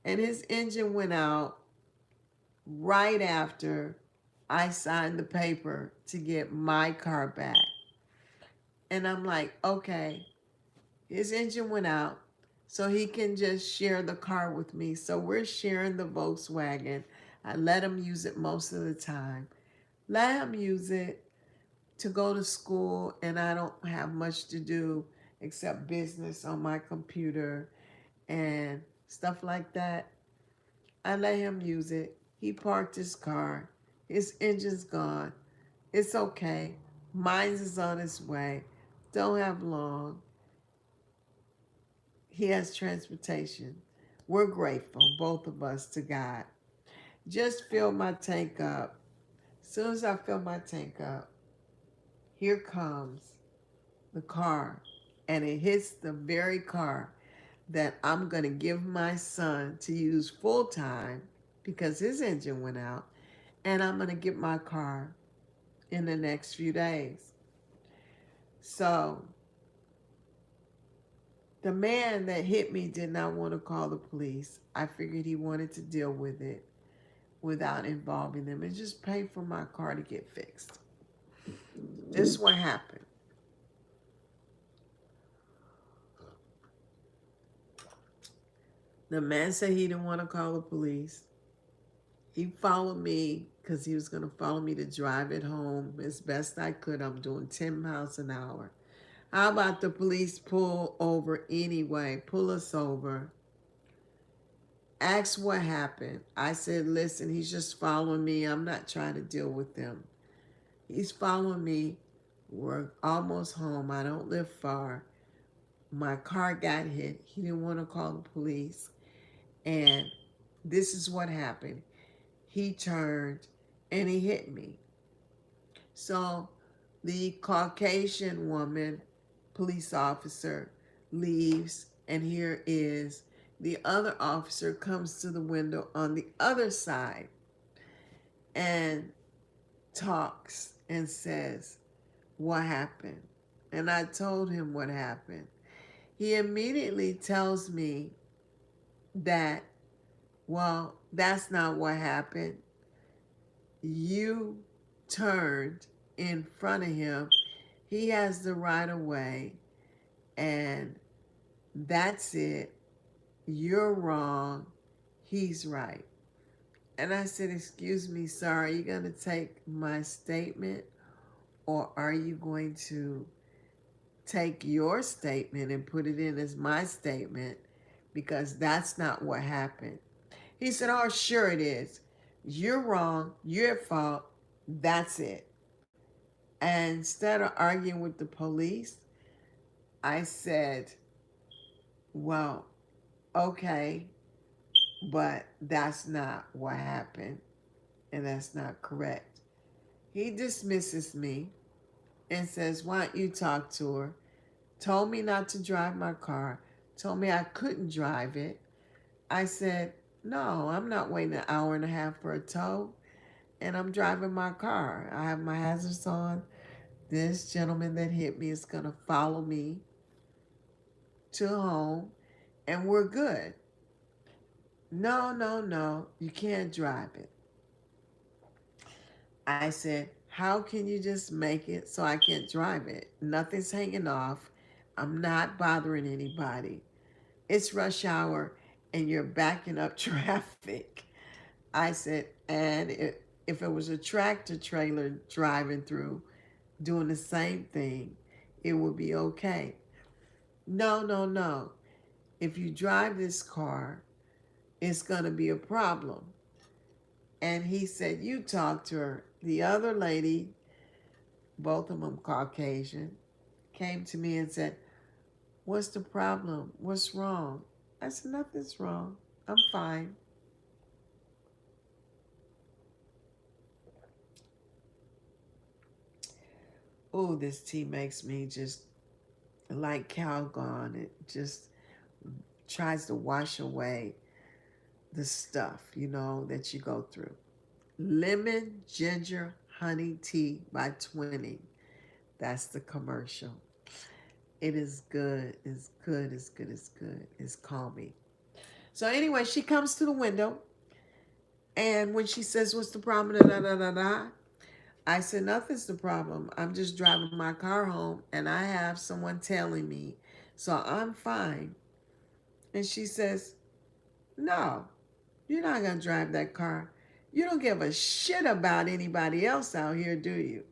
And his engine went out right after I signed the paper to get my car back. And I'm like, okay, his engine went out, so he can just share the car with me. So we're sharing the Volkswagen. I let him use it most of the time. Let him use it to go to school, and I don't have much to do except business on my computer and stuff like that. I let him use it. He parked his car. His engine's gone. It's okay. Mine's is on its way. Don't have long. He has transportation. We're grateful, both of us, to God. Just fill my tank up. As soon as I fill my tank up, here comes the car. And it hits the very car that I'm going to give my son to use full time because his engine went out. And I'm going to get my car in the next few days. So the man that hit me did not want to call the police. I figured he wanted to deal with it without involving them and just pay for my car to get fixed. This is what happened. The man said he didn't want to call the police. He followed me because he was going to follow me to drive it home as best I could. I'm doing 10 miles an hour. How about the police pull over anyway? Pull us over. Ask what happened. I said, listen, he's just following me. I'm not trying to deal with him. He's following me. We're almost home. I don't live far. My car got hit. He didn't want to call the police. And this is what happened. He turned and he hit me. So the Caucasian woman, police officer, leaves, and here is the other officer comes to the window on the other side and talks and says, what happened? And I told him what happened. He immediately tells me that, well, that's not what happened. You turned in front of him. He has the right of way, and that's it. You're wrong. He's right. And I said, excuse me, sir, are you going to take my statement, or are you going to take your statement and put it in as my statement? Because that's not what happened. He said, oh, sure it is. You're wrong. You're at fault. That's it. And instead of arguing with the police, I said, well, okay, but that's not what happened, and that's not correct. He dismisses me and says, why don't you talk to her? Told me not to drive my car, told me I couldn't drive it. I said, no, I'm not waiting an hour and a half for a tow, and I'm driving my car. I have my hazards on. This gentleman that hit me is going to follow me to home, and we're good. No, no, no, you can't drive it. I said, how can you just make it so I can't drive it? Nothing's hanging off. I'm not bothering anybody. It's rush hour and you're backing up traffic. I said, and if it was a tractor trailer driving through doing the same thing, it would be okay. No, no, no. If you drive this car, it's going to be a problem. And he said, you talk to her. The other lady, both of them Caucasian, came to me and said, what's the problem? What's wrong? I said, nothing's wrong. I'm fine. Oh, this tea makes me just like Calgon. It just tries to wash away the stuff, that you go through. Lemon ginger honey tea by 20. That's the commercial. It is good. It's good. It's good. It's good. It's calming. So anyway, she comes to the window, and when she says, what's the problem? Da, da, da, da, da. I said, nothing's the problem. I'm just driving my car home, and I have someone telling me, so I'm fine. And she says, no, you're not going to drive that car. You don't give a shit about anybody else out here, do you?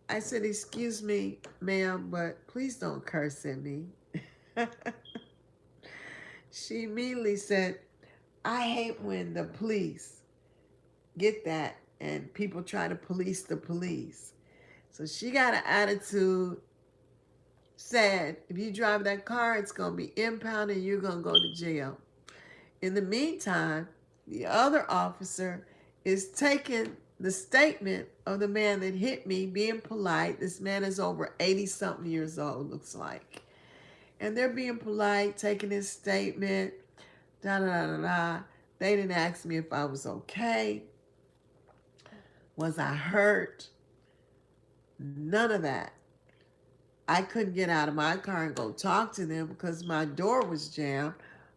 I said, excuse me, ma'am, but please don't curse at me. She immediately said, I hate when the police get that and people try to police the police. So she got an attitude, said, if you drive that car, it's going to be impounded and you're going to go to jail. In the meantime, the other officer is taking the statement of the man that hit me, being polite. This man is over 80-something years old, looks like. And they're being polite, taking his statement, da-da-da-da-da. They didn't ask me if I was okay. Was I hurt? None of that. I couldn't get out of my car and go talk to them because my door was jammed.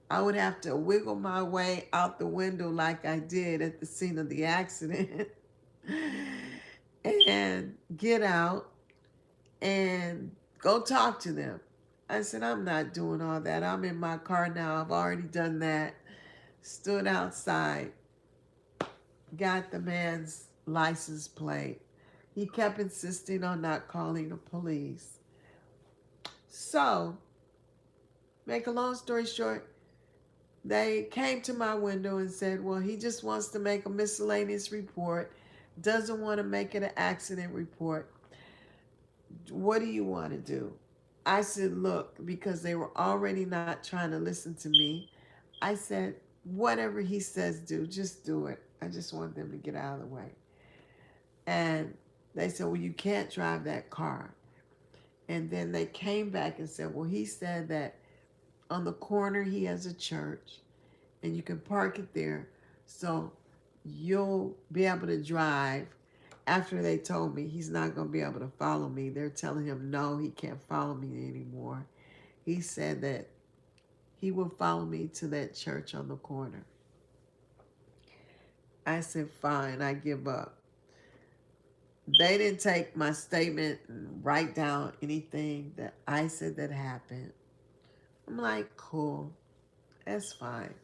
I would have to wiggle my way out the window like I did at the scene of the accident and get out and go talk to them. I said, I'm not doing all that. I'm in my car now. I've already done that. Stood outside, got the man's license plate. He kept insisting on not calling the police. So, make a long story short, they came to my window and said, well, he just wants to make a miscellaneous report, doesn't want to make it an accident report. What do you want to do? I said, look, because they were already not trying to listen to me, I said, whatever he says do, just do it. I just want them to get out of the way. And they said, well, you can't drive that car. And then they came back and said, well, he said that on the corner he has a church and you can park it there so you'll be able to drive. After they told me he's not going to be able to follow me, they're telling him no, he can't follow me anymore. He said that he will follow me to that church on the corner. I said, fine, I give up. They didn't take my statement and write down anything that I said that happened. I'm like, cool, that's fine.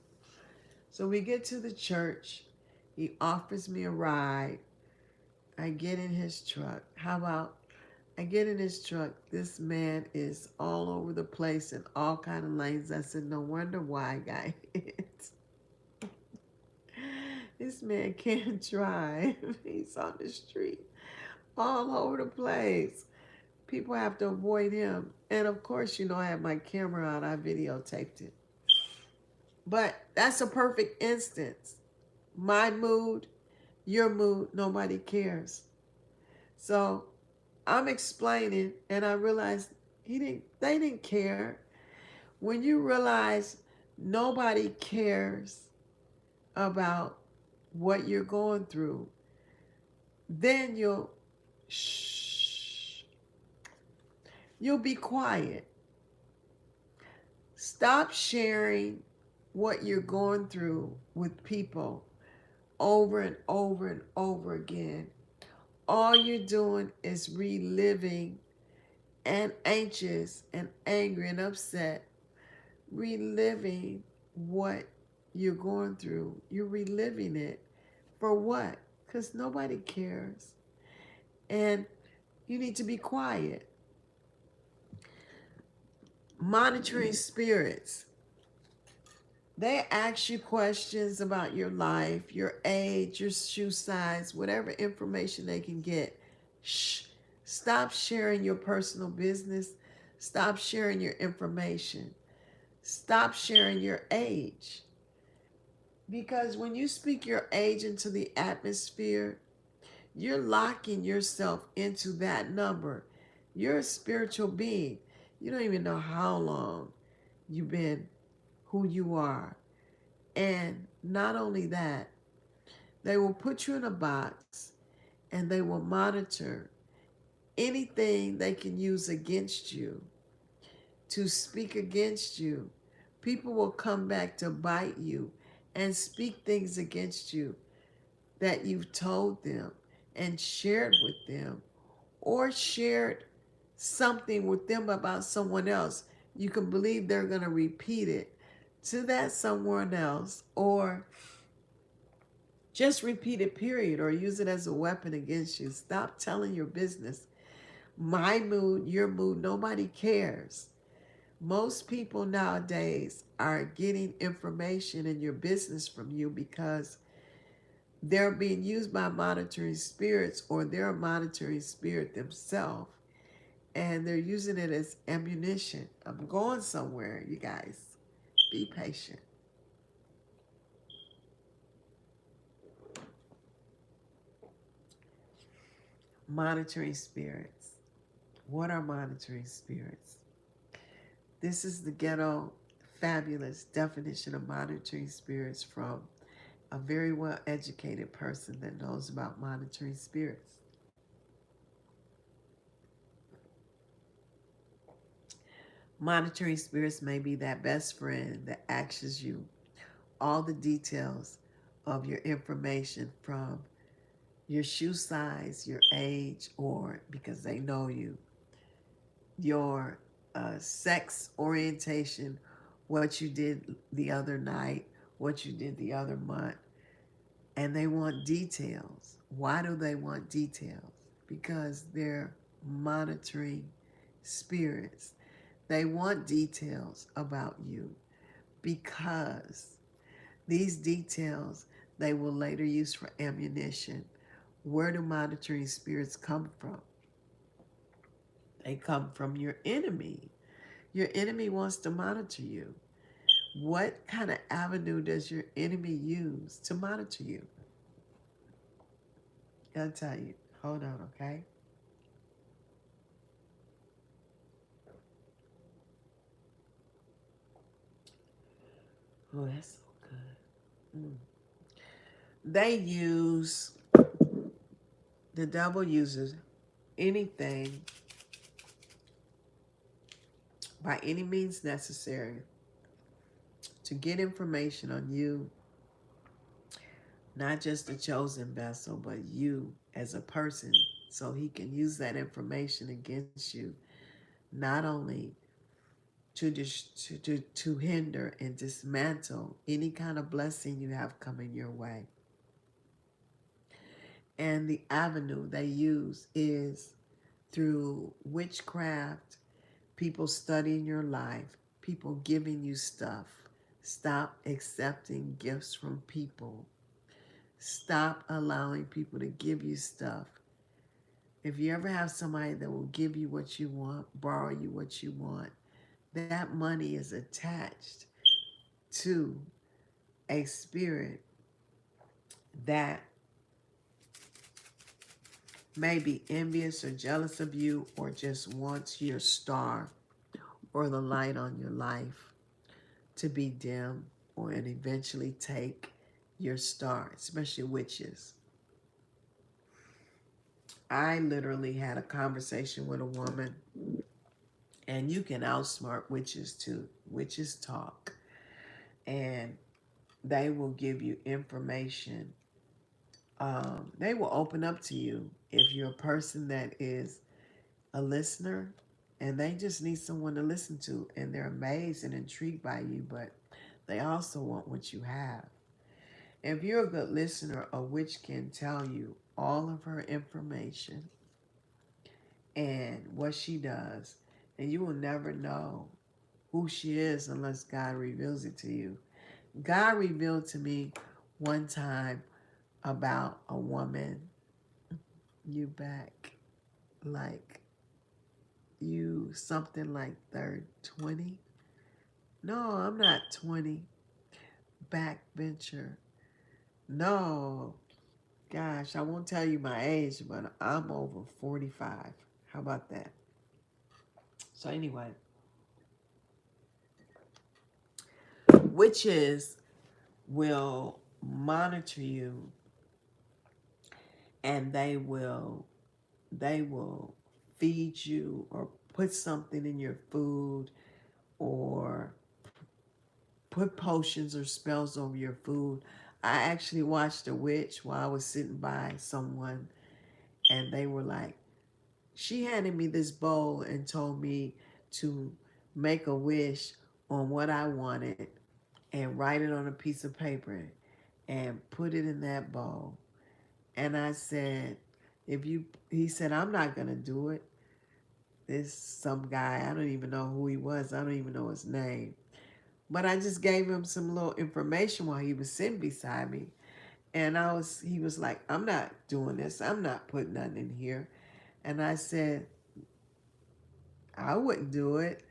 So we get to the church. He offers me a ride. I get in his truck. How about I get in his truck? This man is all over the place in all kind of lanes. I said, no wonder why I got hit. This man can't drive. He's on the street all over the place. People have to avoid him. And of course, I have my camera out. I videotaped it. But that's a perfect instance. My mood, your mood, nobody cares. So I'm explaining, and I realized they didn't care. When you realize nobody cares about what you're going through, then you'll be quiet. Stop sharing what you're going through with people over and over and over again. All you're doing is reliving and anxious and angry and upset, reliving what you're going through. You're reliving it. For what? Because nobody cares. And you need to be quiet. Monitoring spirits. They ask you questions about your life, your age, your shoe size, whatever information they can get. Shh. Stop sharing your personal business. Stop sharing your information. Stop sharing your age. Because when you speak your age into the atmosphere, you're locking yourself into that number. You're a spiritual being. You don't even know how long you've been who you are. And not only that, they will put you in a box and they will monitor anything they can use against you, to speak against you. People will come back to bite you and speak things against you that you've told them and shared with them, or shared something with them about someone else. You can believe they're going to repeat it to that someone else, or just repeat it, period, or use it as a weapon against you. Stop telling your business. My mood, your mood, nobody cares. Most people nowadays are getting information in your business from you because they're being used by monitoring spirits, or they're a monitoring spirit themselves, and they're using it as ammunition. I'm going somewhere, you guys. Be patient. Monitoring spirits. What are monitoring spirits? This is the ghetto fabulous definition of monitoring spirits from a very well educated person that knows about monitoring spirits. Monitoring spirits may be that best friend that asks you all the details of your information, from your shoe size, your age, or because they know you, your sex orientation, what you did the other night, what you did the other month. And they want details. Why do they want details? Because they're monitoring spirits. They want details about you because these details they will later use for ammunition. Where do monitoring spirits come from? They come from your enemy. Your enemy wants to monitor you. What kind of avenue does your enemy use to monitor you? I'll tell you. Hold on, okay? Oh, that's so good. They use, the devil uses anything by any means necessary to get information on you, not just the chosen vessel, but you as a person, so he can use that information against you, not only to hinder and dismantle any kind of blessing you have coming your way. And the avenue they use is through witchcraft, people studying your life, people giving you stuff. Stop accepting gifts from people. Stop allowing people to give you stuff. If you ever have somebody that will give you what you want, borrow you what you want, that money is attached to a spirit that may be envious or jealous of you, or just wants your star or the light on your life to be dim, or and eventually take your star, especially witches. I literally had a conversation with a woman, and you can outsmart witches too. Witches talk, and they will give you information. They will open up to you if you're a person that is a listener, and they just need someone to listen to, and they're amazed and intrigued by you, but they also want what you have. If you're a good listener, a witch can tell you all of her information and what she does, and you will never know who she is unless God reveals it to you. God revealed to me one time about a woman. You back like you something like third 20. No, I'm not 20. Backbencher. No. Gosh, I won't tell you my age, but I'm over 45. How about that? So anyway, witches will monitor you, and they will feed you or put something in your food or put potions or spells over your food. I actually watched a witch while I was sitting by someone, and they were like, she handed me this bowl and told me to make a wish on what I wanted and write it on a piece of paper and put it in that bowl. And I said, if you, he said, I'm not going to do it. This some guy, I don't even know who he was. I don't even know his name. But I just gave him some little information while he was sitting beside me. And he was like, I'm not doing this. I'm not putting nothing in here. And I said, I wouldn't do it.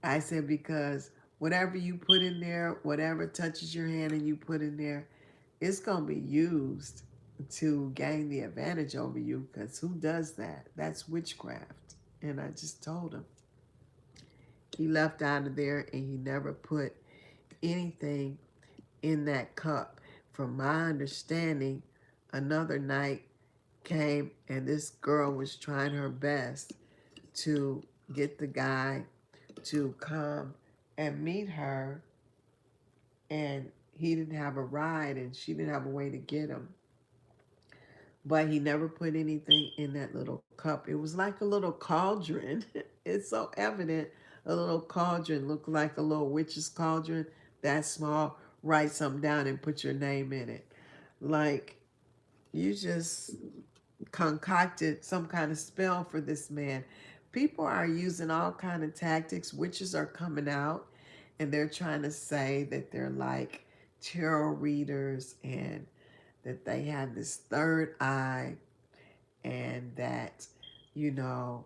I said, because whatever you put in there, whatever touches your hand and you put in there, it's going to be used to gain the advantage over you, because who does that? That's witchcraft. And I just told him. He left out of there and he never put anything in that cup. From my understanding, another night came and this girl was trying her best to get the guy to come and meet her, and he didn't have a ride and she didn't have a way to get him. But he never put anything in that little cup. It was like a little cauldron. It's so evident. A little cauldron looked like a little witch's cauldron, that small. Write something down and put your name in it. Like, you just concocted some kind of spell for this man. People are using all kind of tactics. Witches are coming out and they're trying to say that they're like tarot readers and that they have this third eye, and that, you know,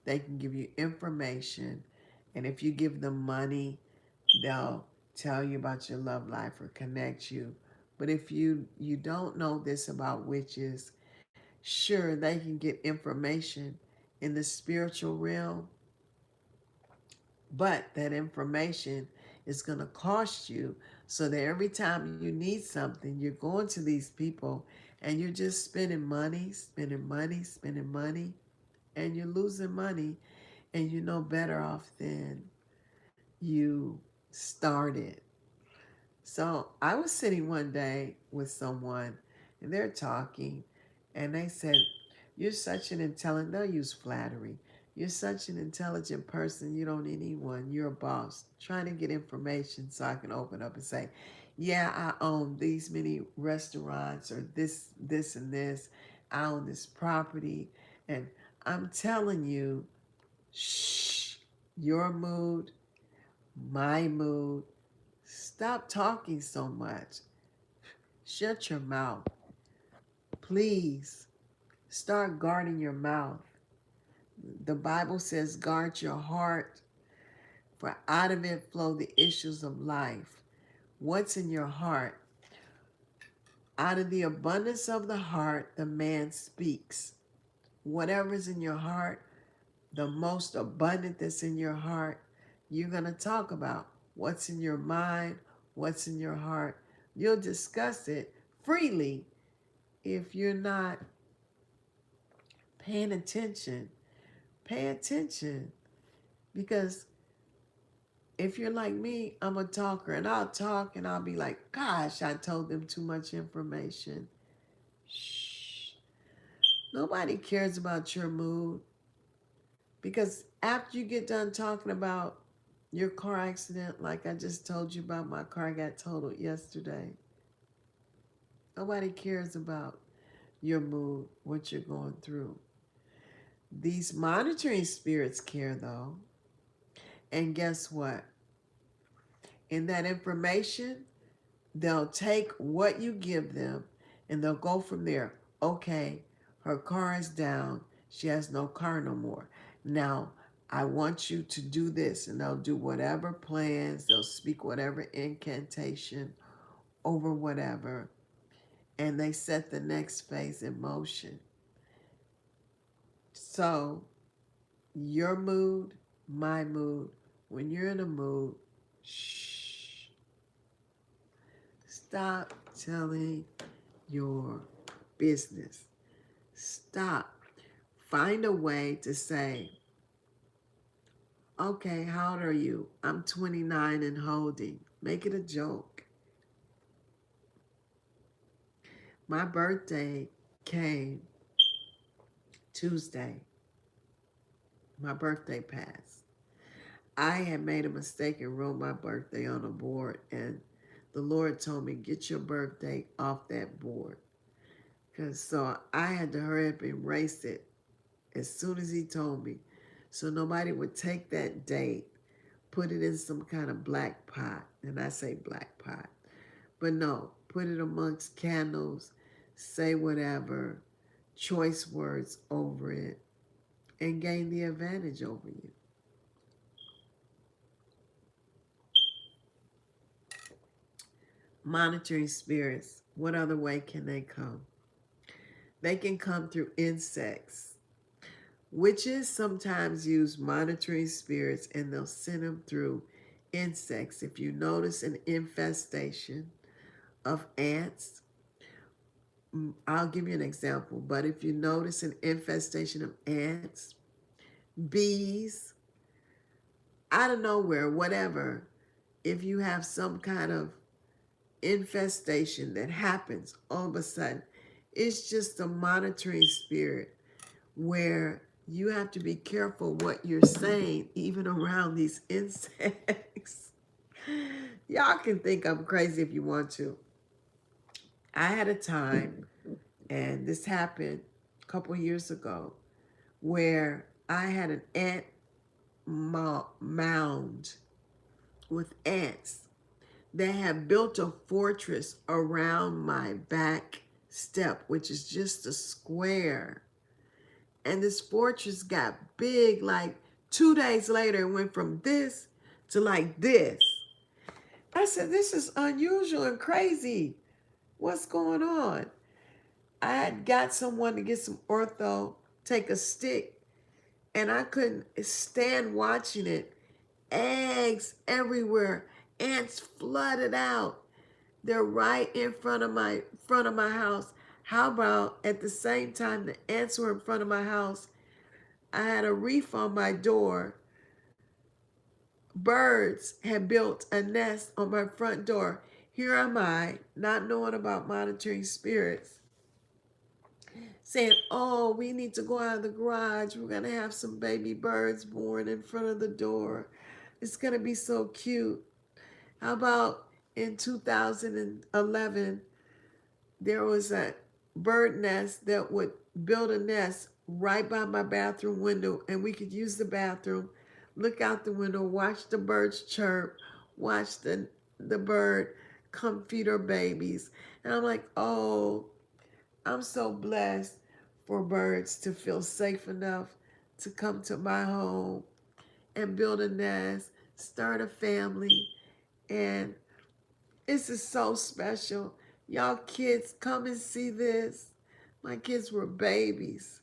they can give you information. And if you give them money, they'll tell you about your love life or connect you. But if you don't know this about witches, sure, they can get information in the spiritual realm, but that information is going to cost you, so that every time you need something, you're going to these people and you're just spending money, spending money, spending money, and you're losing money, and you're no better off than you started. So I was sitting one day with someone and they're talking, and they said, you're such an intelligent, they'll use flattery. You're such an intelligent person, you don't need anyone, you're a boss. Trying to get information so I can open up and say, yeah, I own these many restaurants or this, and this. I own this property. And I'm telling you, shh, your mood, my mood, stop talking so much. Shut your mouth. Please start guarding your mouth. The Bible says, guard your heart, for out of it flow the issues of life. What's in your heart? Out of the abundance of the heart, the man speaks. Whatever's in your heart, the most abundant that's in your heart, you're going to talk about. What's in your mind, what's in your heart. You'll discuss it freely if you're not paying attention. Pay attention, because if you're like me, I'm a talker, and I'll talk and I'll be like, gosh, I told them too much information. Shh. Nobody cares about your mood, because after you get done talking about your car accident, like I just told you about, my car got totaled yesterday. Nobody cares about your mood, what you're going through. These monitoring spirits care, though. And guess what? And that information, they'll take what you give them and they'll go from there. Okay, her car is down. She has no car no more. Now, I want you to do this. And they'll do whatever plans, they'll speak whatever incantation over whatever. And they set the next phase in motion. So, your mood, my mood, when you're in a mood, shh, stop telling your business. Stop. Find a way to say, okay, how old are you? I'm 29 and holding. Make it a joke. My birthday came Tuesday. My birthday passed. I had made a mistake and wrote my birthday on a board, and the Lord told me, get your birthday off that board. So I had to hurry up and erase it as soon as he told me. So nobody would take that date, put it in some kind of black pot. And I say black pot. But no, put it amongst candles, say whatever, choice words over it, and gain the advantage over you. Monitoring spirits, what other way can they come? They can come through insects. Witches sometimes use monitoring spirits and they'll send them through insects. If you notice an infestation of ants, I'll give you an example, but if you notice an infestation of ants, bees, out of nowhere, whatever, if you have some kind of infestation that happens all of a sudden, it's just a monitoring spirit where you have to be careful what you're saying, even around these insects. Y'all can think I'm crazy if you want to. I had a time, and this happened a couple years ago, where I had an ant mound with ants that had built a fortress around my back step, which is just a square. And this fortress got big, like 2 days later, it went from this to like this. I said, this is unusual and crazy. What's going on? I had got someone to get some ortho, take a stick, and I couldn't stand watching it. Eggs everywhere. Ants flooded out. They're right in front of my house. How about at the same time the ants were in front of my house, I had a reef on my door. Birds had built a nest on my front door. Here am I, not knowing about monitoring spirits, saying, oh, we need to go out of the garage. We're going to have some baby birds born in front of the door. It's going to be so cute. How about in 2011, there was a bird nest that would build a nest right by my bathroom window, and we could use the bathroom, look out the window, watch the birds chirp, watch the bird come feed her babies. And I'm like, oh, I'm so blessed for birds to feel safe enough to come to my home and build a nest, start a family. And this is so special. Y'all kids, come and see this. My kids were babies.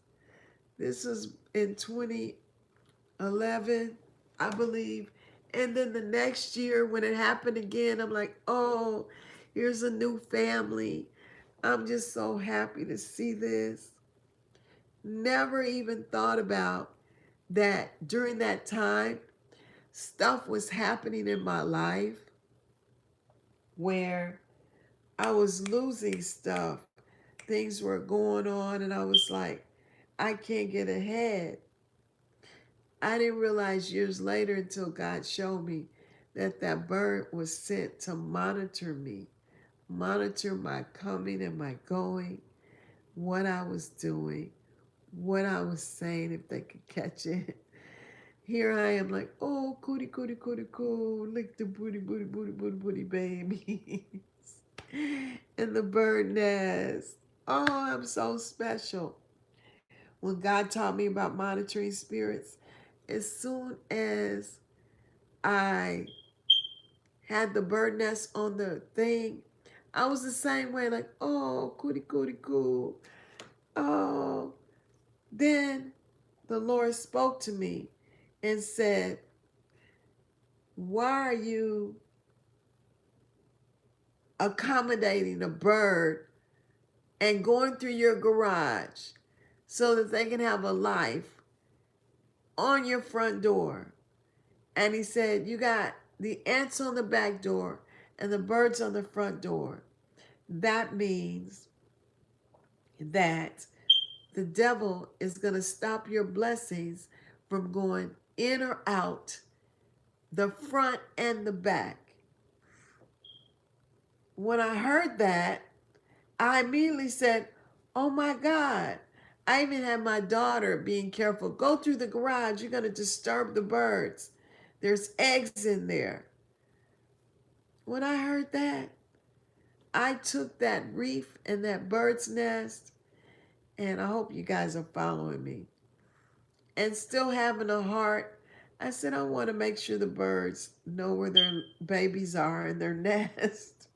This was in 2011, I believe. And then the next year when it happened again, I'm like, oh, here's a new family. I'm just so happy to see this. Never even thought about that during that time, stuff was happening in my life where I was losing stuff. Things were going on and I was like, I can't get ahead. I didn't realize years later until God showed me that that bird was sent to monitor me, monitor my coming and my going, what I was doing, what I was saying, if they could catch it. Here I am like, oh, cootie, cootie, cootie, coo, lick the booty, booty, booty, booty, booty, babies. In the bird nest. Oh, I'm so special. When God taught me about monitoring spirits, as soon as I had the bird nest on the thing, I was the same way, like, oh, cootie, cootie, coo. Oh. Then the Lord spoke to me and said, why are you accommodating a bird and going through your garage so that they can have a life on your front door? And he said, you got the ants on the back door and the birds on the front door. That means that the devil is going to stop your blessings from going in or out the front and the back. When I heard that, I immediately said, oh my God. I even had my daughter being careful. Go through the garage. You're going to disturb the birds. There's eggs in there. When I heard that, I took that reef and that bird's nest, and I hope you guys are following me, and still having a heart, I said, I want to make sure the birds know where their babies are in their nest.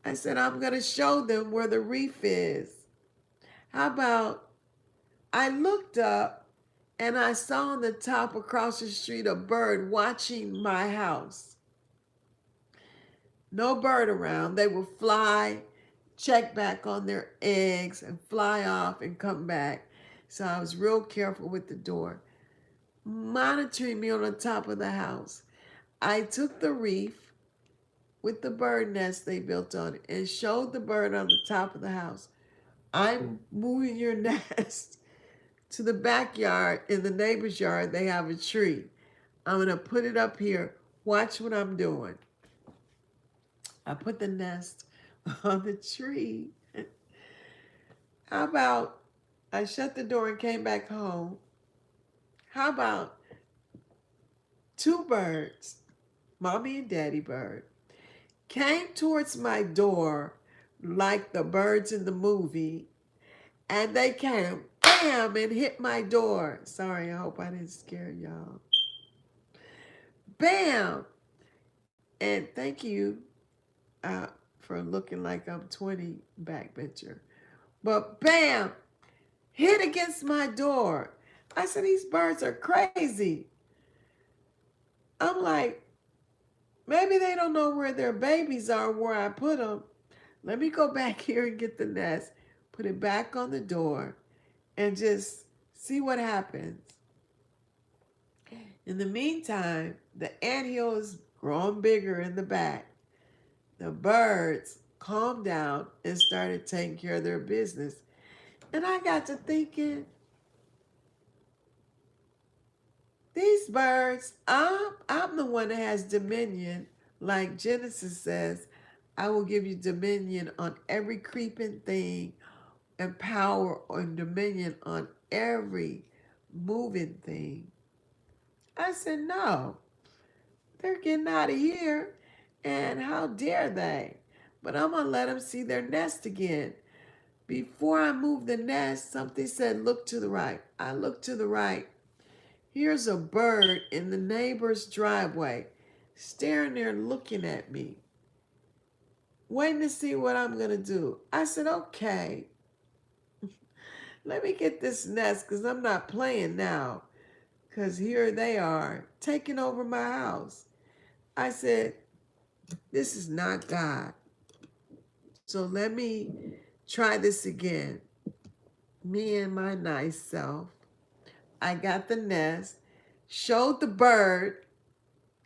I said, I'm going to show them where the reef is. How about I looked up and I saw on the top across the street a bird watching my house. No bird around. They would fly, check back on their eggs, and fly off and come back. So I was real careful with the door, monitoring me on the top of the house. I took the reef with the bird nest they built on it and showed the bird on the top of the house, I'm moving your nest to the backyard. In the neighbor's yard, they have a tree. I'm going to put it up here. Watch what I'm doing. I put the nest on the tree. How about I shut the door and came back home? How about two birds, mommy and daddy bird, came towards my door like the birds in the movie, and they came, bam, and hit my door. Sorry, I hope I didn't scare y'all. Bam! And thank you for looking like I'm 20 backbencher. But bam! Hit against my door. I said, these birds are crazy. I'm like, maybe they don't know where their babies are, where I put them. Let me go back here and get the nest, put it back on the door, and just see what happens. In the meantime, the anthill is growing bigger in the back. The birds calmed down and started taking care of their business. And I got to thinking, these birds, I'm the one that has dominion. Like Genesis says, I will give you dominion on every creeping thing and power and dominion on every moving thing. I said, no, they're getting out of here. And how dare they? But I'm going to let them see their nest again. Before I moved the nest, something said, look to the right. I looked to the right. Here's a bird in the neighbor's driveway, staring there looking at me, waiting to see what I'm going to do. I said, okay, let me get this nest because I'm not playing now, because here they are taking over my house. I said, this is not God. So let me try this again. Me and my nice self. I got the nest, showed the bird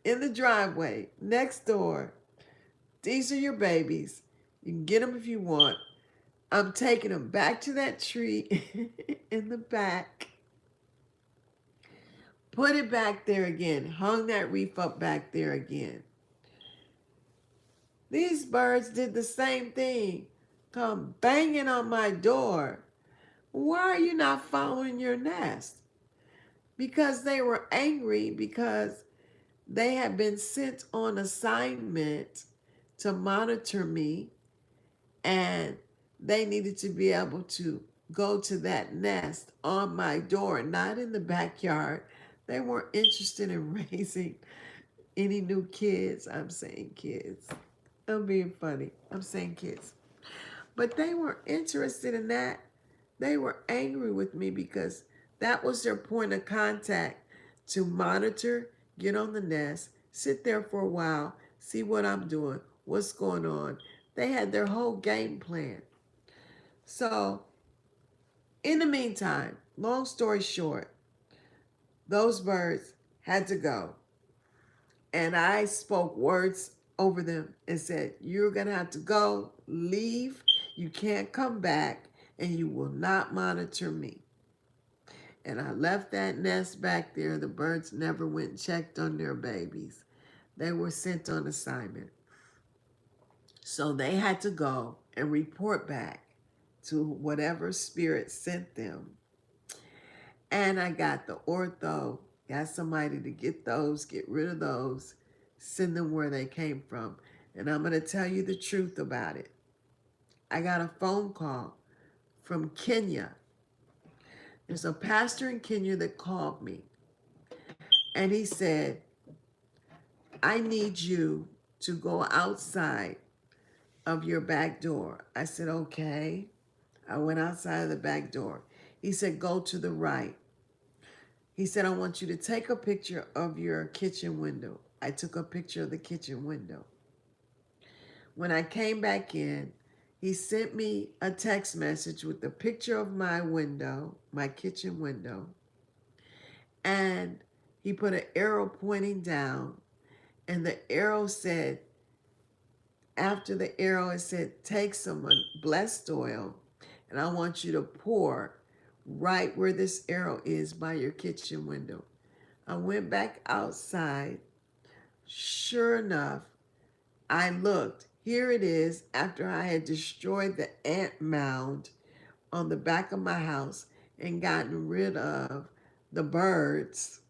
in the driveway next door. These are your babies. You can get them if you want. I'm taking them back to that tree in the back. Put it back there again. Hung that reef up back there again. These birds did the same thing. Come banging on my door. Why are you not following your nest? Because they were angry because they had been sent on assignment to monitor me, and they needed to be able to go to that nest on my door, not in the backyard. They weren't interested in raising any new kids. I'm saying kids. I'm being funny. I'm saying kids. But they weren't interested in that. They were angry with me because that was their point of contact, to monitor, get on the nest, sit there for a while, see what I'm doing, what's going on. They had their whole game plan. So, in the meantime, long story short, those birds had to go. And I spoke words over them and said, "You're going to have to go, leave. You can't come back, and you will not monitor me." And I left that nest back there. The birds never went and checked on their babies. They were sent on assignment. So they had to go and report back to whatever spirit sent them. And I got the ortho, got somebody to get those, get rid of those, send them where they came from. And I'm going to tell you the truth about it. I got a phone call from Kenya. There's a pastor in Kenya that called me. And he said, "I need you to go outside of your back door." I said, "Okay." I went outside of the back door. He said, "Go to the right." He said, "I want you to take a picture of your kitchen window." I took a picture of the kitchen window. When I came back in, he sent me a text message with a picture of my window, my kitchen window, and he put an arrow pointing down, and the arrow said, after the arrow, it said, "Take some blessed oil, and I want you to pour right where this arrow is by your kitchen window." I went back outside. Sure enough, I looked. Here it is, after I had destroyed the ant mound on the back of my house and gotten rid of the birds.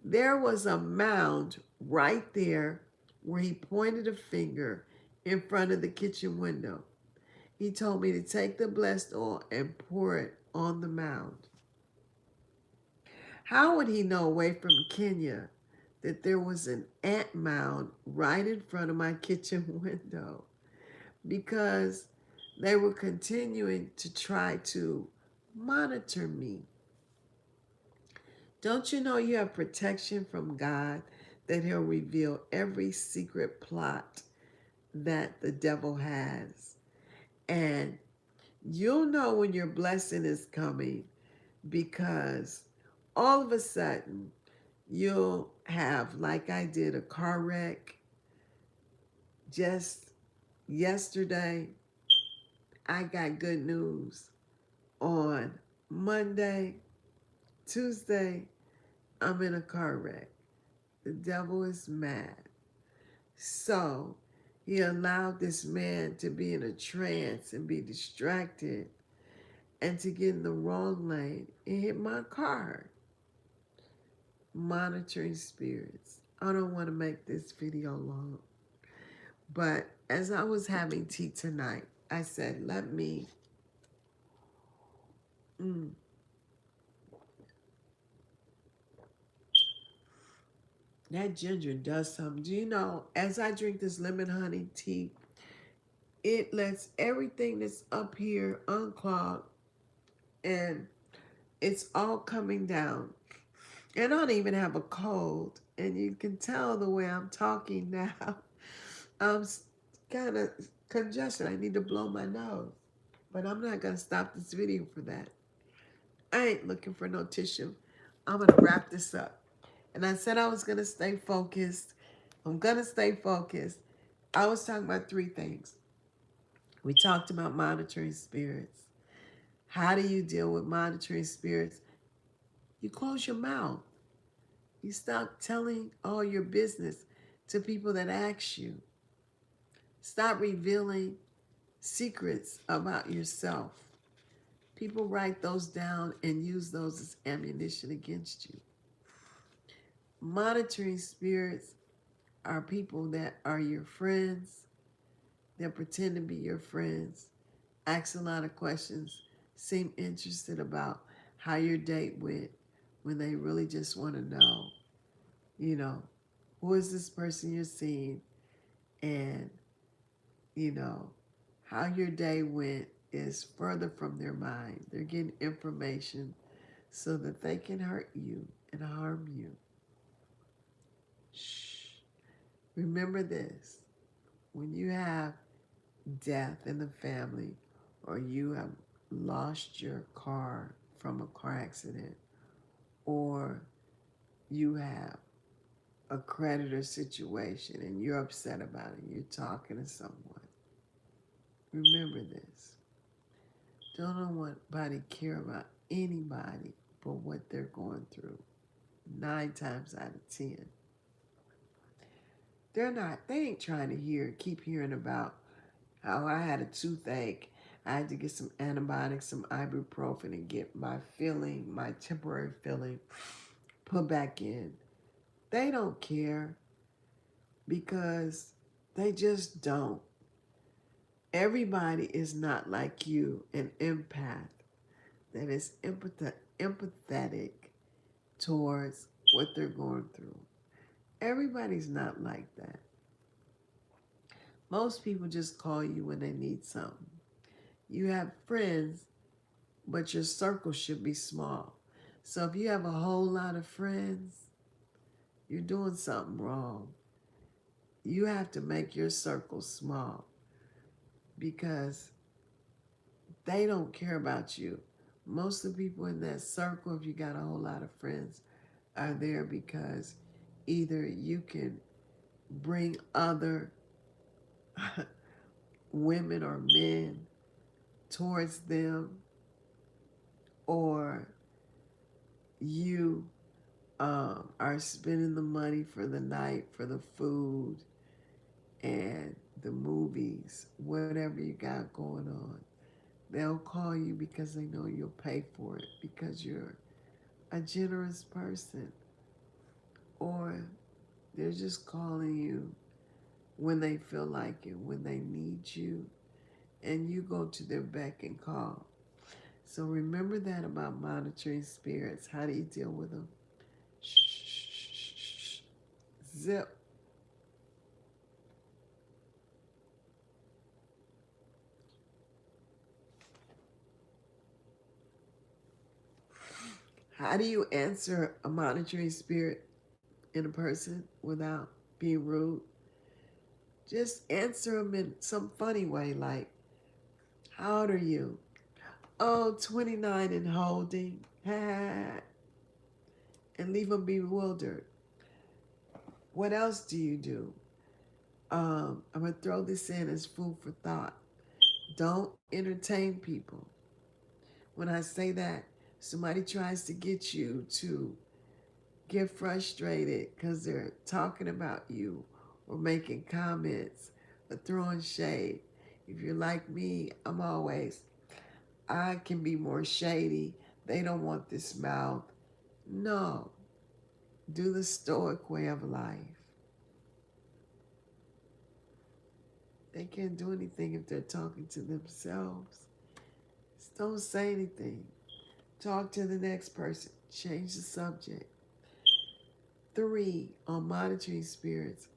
There was a mound right there where he pointed a finger in front of the kitchen window. He told me to take the blessed oil and pour it on the mound. How would he know away from Kenya that there was an ant mound right in front of my kitchen window? Because they were continuing to try to monitor me. Don't you know you have protection from God, that he'll reveal every secret plot that the devil has? And you'll know when your blessing is coming, because all of a sudden you'll have, like I did, a car wreck just yesterday. I got good news. On Monday, Tuesday, I'm in a car wreck. The devil is mad. So he allowed this man to be in a trance and be distracted and to get in the wrong lane and hit my car. Monitoring spirits. I don't want to make this video long, but as I was having tea tonight, I said, let me that ginger does something. Do you know, as I drink this lemon honey tea, it lets everything that's up here unclog, and it's all coming down. And I don't even have a cold, and you can tell the way I'm talking now. I'm kind of congested. I need to blow my nose, but I'm not going to stop this video for that. I ain't looking for no tissue. I'm going to wrap this up. And I said I was going to stay focused. I'm going to stay focused. I was talking about three things. We talked about monitoring spirits. How do you deal with monitoring spirits? You close your mouth. You stop telling all your business to people that ask you. Stop revealing secrets about yourself. People write those down and use those as ammunition against you. Monitoring spirits are people that are your friends, that pretend to be your friends, ask a lot of questions, seem interested about how your date went when they really just want to know, you know, who is this person you're seeing, and, you know, how your day went is further from their mind. They're getting information so that they can hurt you and harm you. Shh. Remember this: when you have death in the family, or you have lost your car from a car accident, or you have a creditor situation and you're upset about it, you're talking to someone, remember this: don't nobody care about anybody but what they're going through. 9 times out of 10, they ain't trying to keep hearing about how I had a toothache, I had to get some antibiotics, some ibuprofen, and get my temporary feeling put back in. They don't care, because they just don't. Everybody is not like you, an empath that is empathetic towards what they're going through. Everybody's not like that. Most people just call you when they need something. You have friends, but your circle should be small. So if you have a whole lot of friends, you're doing something wrong. You have to make your circle small, because they don't care about you. Most of the people in that circle, if you got a whole lot of friends, are there because either you can bring other women or men towards them, or you are spending the money for the night, for the food and the movies, whatever you got going on. They'll call you because they know you'll pay for it, because you're a generous person. Or they're just calling you when they feel like it, when they need you, and you go to their beck and call. So remember that about monitoring spirits. How do you deal with them? Shh, shh, shh, shh. Zip. How do you answer a monitoring spirit in a person without being rude? Just answer them in some funny way, like, how old are you? Oh, 29 and holding. And leave them bewildered. What else do you do? I'm going to throw this in as food for thought. Don't entertain people. When I say that, somebody tries to get you to get frustrated because they're talking about you or making comments or throwing shade. If you're like me, I can be more shady. They don't want this mouth. No, do the stoic way of life. They can't do anything if they're talking to themselves. Just don't say anything. Talk to the next person. Change the subject. 3, on monitoring spirits,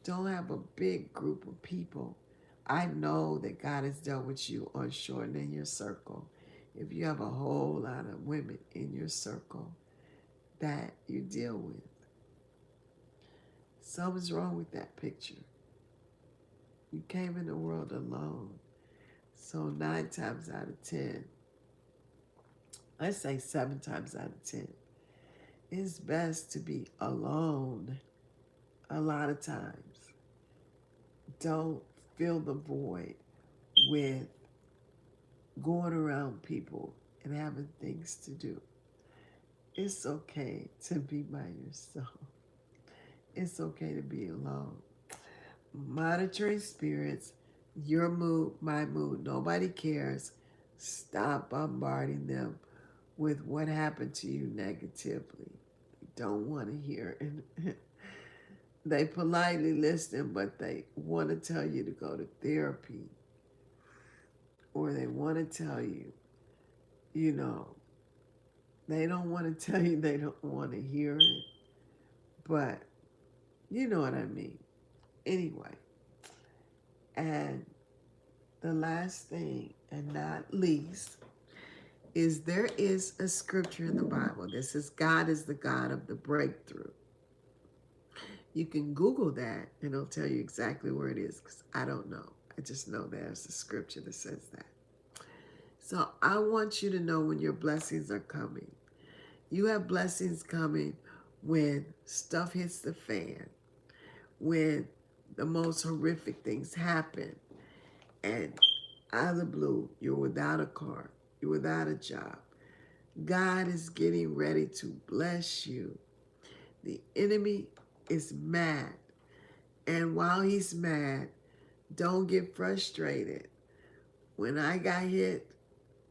don't have a big group of people. I know that God has dealt with you on shortening your circle. If you have a whole lot of women in your circle that you deal with, something's wrong with that picture. You came in the world alone. So 9 times out of 10, let's say 7 times out of 10, it's best to be alone a lot of times. Don't fill the void with going around people and having things to do. It's okay to be by yourself. It's okay to be alone. Monitoring spirits, your mood, my mood, nobody cares. Stop bombarding them with what happened to you negatively. You don't want to hear it. They politely listen, but they want to tell you to go to therapy, or they want to tell you, you know, they don't want to tell you they don't want to hear it, but you know what I mean. Anyway, and the last thing, and not least, is there is a scripture in the Bible. This is God is the God of the breakthrough. You can Google that and it'll tell you exactly where it is because I don't know. I just know there's a scripture that says that. So I want you to know when your blessings are coming. You have blessings coming when stuff hits the fan, when the most horrific things happen, and out of the blue, you're without a car, you're without a job. God is getting ready to bless you. The enemy is mad. And while he's mad, don't get frustrated. When I got hit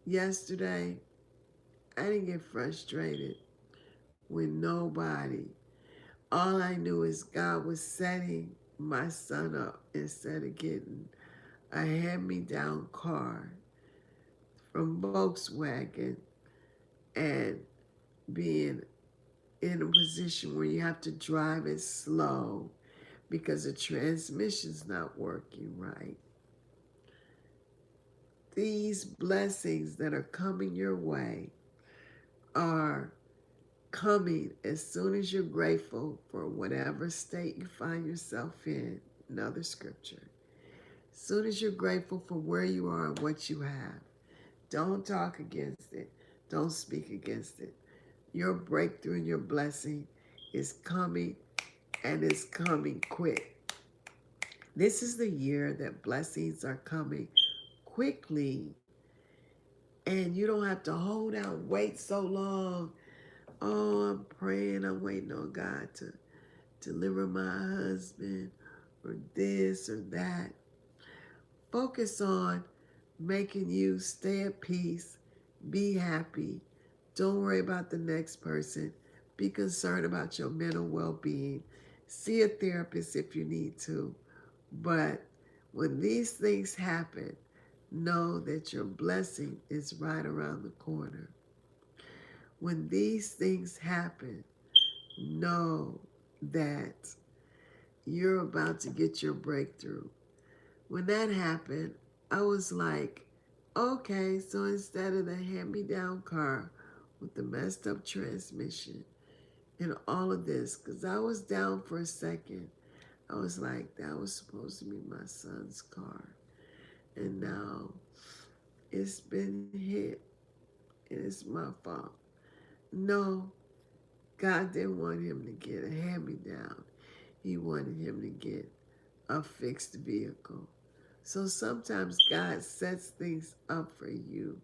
yesterday, I didn't get frustrated with nobody. All I knew is God was setting my son up instead of getting a hand-me-down car from Volkswagen and being in a position where you have to drive it slow because the transmission's not working right. These blessings that are coming your way are coming as soon as you're grateful for whatever state you find yourself in. Another scripture. As soon as you're grateful for where you are and what you have, don't talk against it. Don't speak against it. Your breakthrough and your blessing is coming, and it's coming quick. This is the year that blessings are coming quickly, and you don't have to hold out, wait so long. Oh, I'm praying, I'm waiting on God to deliver my husband or this or that. Focus on making you stay at peace, be happy. Don't worry about the next person. Be concerned about your mental well-being. See a therapist if you need to. But when these things happen, know that your blessing is right around the corner. When these things happen, know that you're about to get your breakthrough. When that happened, I was like, okay, so instead of the hand-me-down car with the messed up transmission and all of this, because I was down for a second, I was like, that was supposed to be my son's car. And now it's been hit and it's my fault. No, God didn't want him to get a hand-me-down. He wanted him to get a fixed vehicle. So sometimes God sets things up for you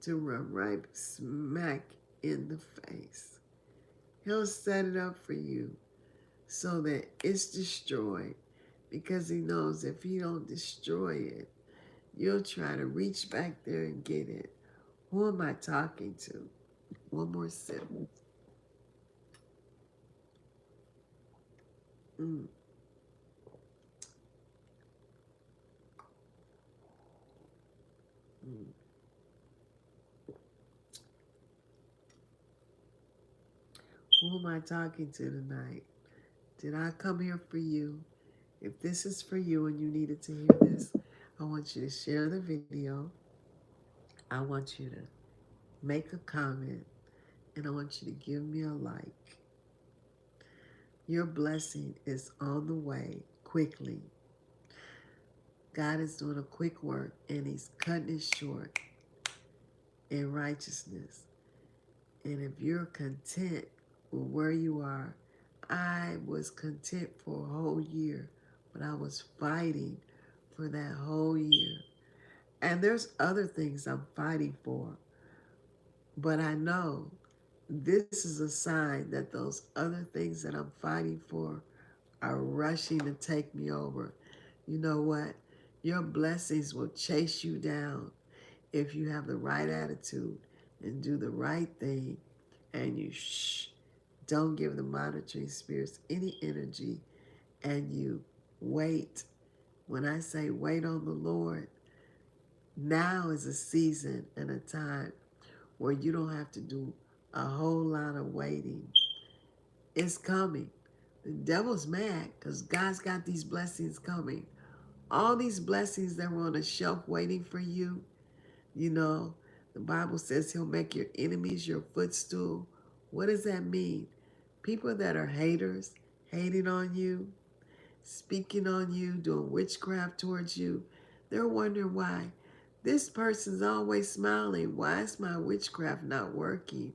to run right smack in the face. He'll set it up for you so that it's destroyed, because he knows if he don't destroy it, you'll try to reach back there and get it. Who am I talking to? One more sip. Mm. Mm. Who am I talking to tonight? Did I come here for you? If this is for you and you needed to hear this, I want you to share the video. I want you to make a comment, and I want you to give me a like. Your blessing is on the way quickly. God is doing a quick work, and he's cutting it short in righteousness. And if you're content with where you are, I was content for a whole year, but I was fighting for that whole year. And there's other things I'm fighting for, but I know this is a sign that those other things that I'm fighting for are rushing to take me over. You know what? Your blessings will chase you down. if you have the right attitude and do the right thing, and you don't give the monitoring spirits any energy, and you wait. When I say wait on the Lord, now is a season and a time where you don't have to do a whole lot of waiting. It's coming. The devil's mad because God's got these blessings coming. All these blessings that were on a shelf waiting for you, you know, the Bible says he'll make your enemies your footstool. What does that mean? People that are haters, hating on you, speaking on you, doing witchcraft towards you, they're wondering why. This person's always smiling. Why is my witchcraft not working?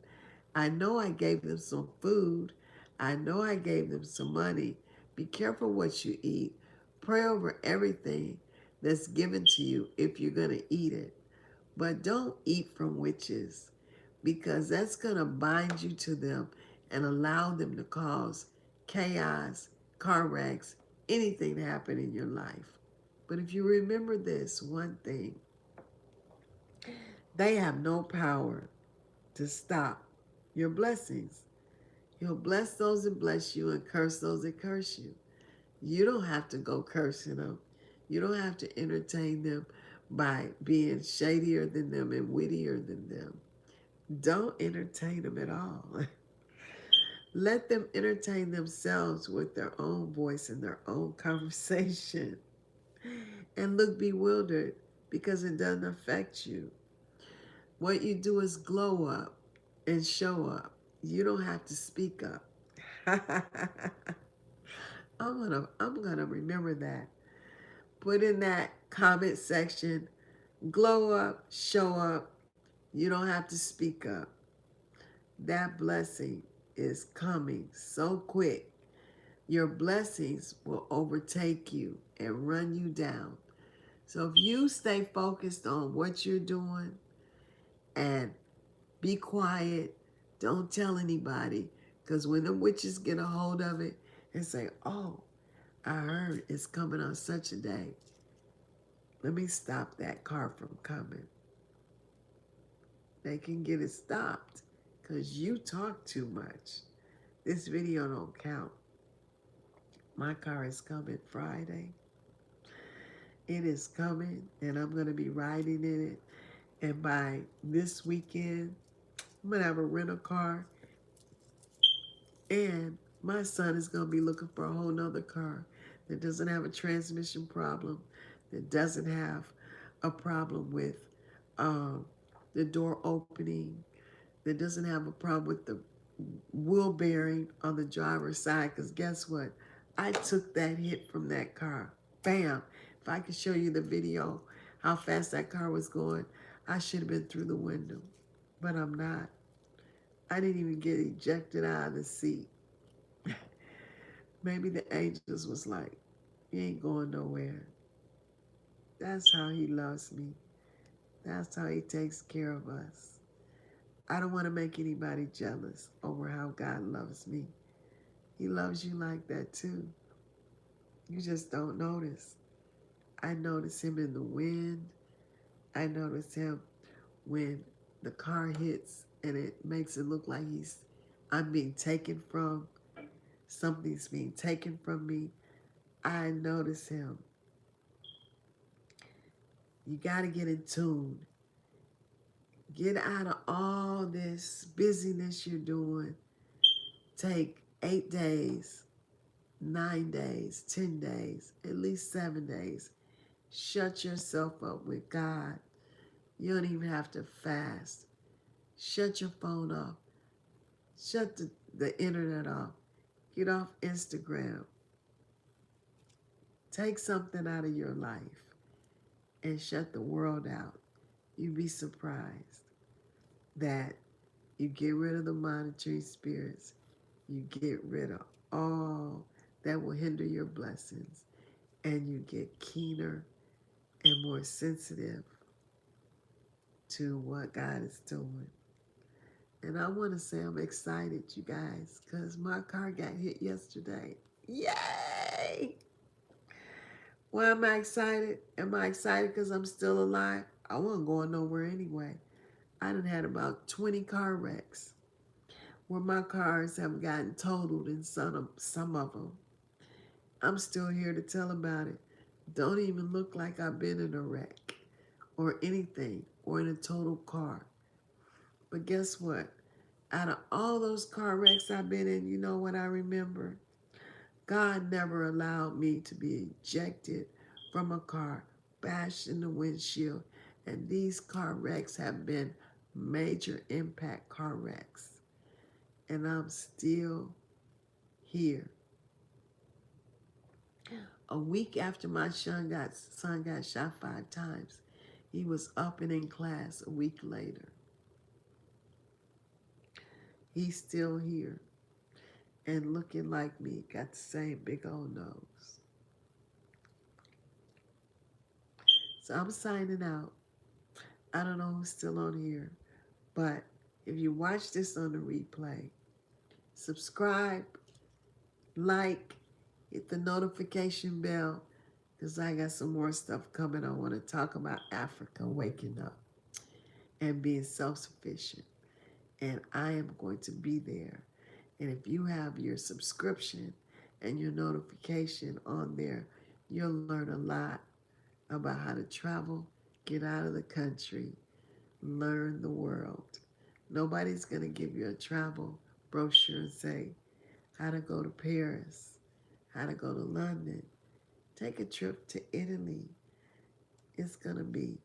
I know I gave them some food. I know I gave them some money. Be careful what you eat. Pray over everything that's given to you if you're going to eat it. But don't eat from witches, because that's going to bind you to them and allow them to cause chaos, car wrecks, anything to happen in your life. But if you remember this one thing, they have no power to stop your blessings. He'll bless those that bless you and curse those that curse you. You don't have to go cursing them. You don't have to entertain them by being shadier than them and wittier than them. Don't entertain them at all. Let them entertain themselves with their own voice and their own conversation. And look bewildered because it doesn't affect you. What you do is glow up and show up. You don't have to speak up. I'm gonna remember that. Put in that comment section, glow up, show up. You don't have to speak up. That blessing is coming so quick. Your blessings will overtake you and run you down. So if you stay focused on what you're doing and be quiet, don't tell anybody, because when the witches get a hold of it and say, oh, I heard it's coming on such a day, let me stop that car from coming. They can get it stopped because you talk too much. This video don't count. My car is coming Friday. It is coming, and I'm going to be riding in it. And by this weekend, I'm going to have a rental car. And my son is going to be looking for a whole nother car that doesn't have a transmission problem, that doesn't have a problem with the door opening, that doesn't have a problem with the wheel bearing on the driver's side. Because guess what? I took that hit from that car. Bam. If I could show you the video, how fast that car was going, I should have been through the window. But I'm not. I didn't even get ejected out of the seat. Maybe the angels was like, you ain't going nowhere. That's how he loves me. That's how he takes care of us. I don't want to make anybody jealous over how God loves me. He loves you like that too. You just don't notice. I notice him in the wind. I notice him when the car hits and it makes it look like I'm being taken from. Something's being taken from me. I notice him. You got to get in tune. Get out of all this busyness you're doing. Take 8 days, 9 days, 10 days, at least 7 days. Shut yourself up with God. You don't even have to fast. Shut your phone off. Shut the internet off. Get off Instagram. Take something out of your life and shut the world out. You'd be surprised that you get rid of the monitoring spirits. You get rid of all that will hinder your blessings, and you get keener and more sensitive to what God is doing. And I want to say I'm excited, you guys, because my car got hit yesterday. Yay! Why am I excited? Am I excited because I'm still alive? I wasn't going nowhere anyway. I done had about 20 car wrecks where my cars have gotten totaled in some of them. I'm still here to tell about it. Don't even look like I've been in a wreck or anything or in a total car. But guess what? Out of all those car wrecks I've been in, you know what I remember? God never allowed me to be ejected from a car, bashed in the windshield, and these car wrecks have been major impact car wrecks. And I'm still here. A week after my son got shot 5 times, he was up and in class a week later. He's still here and looking like me, got the same big old nose. So I'm signing out. I don't know who's still on here, but if you watch this on the replay, subscribe, like, hit the notification bell, because I got some more stuff coming. I want to talk about Africa waking up and being self-sufficient. And I am going to be there. And if you have your subscription and your notification on there, you'll learn a lot about how to travel, get out of the country, learn the world. Nobody's going to give you a travel brochure and say how to go to Paris, how to go to London. Take a trip to Italy. It's going to be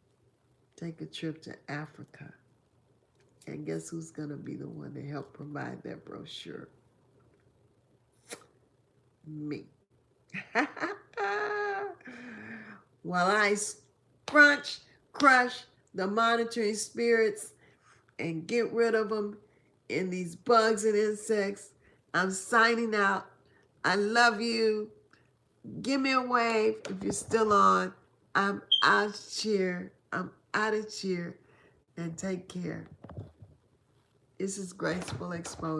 take a trip to Africa. And guess who's going to be the one to help provide that brochure? Me. While I crush the monitoring spirits and get rid of them and these bugs and insects, I'm signing out. I love you. Give me a wave if you're still on. I'm out of cheer. And take care. This is Graceful Exposure.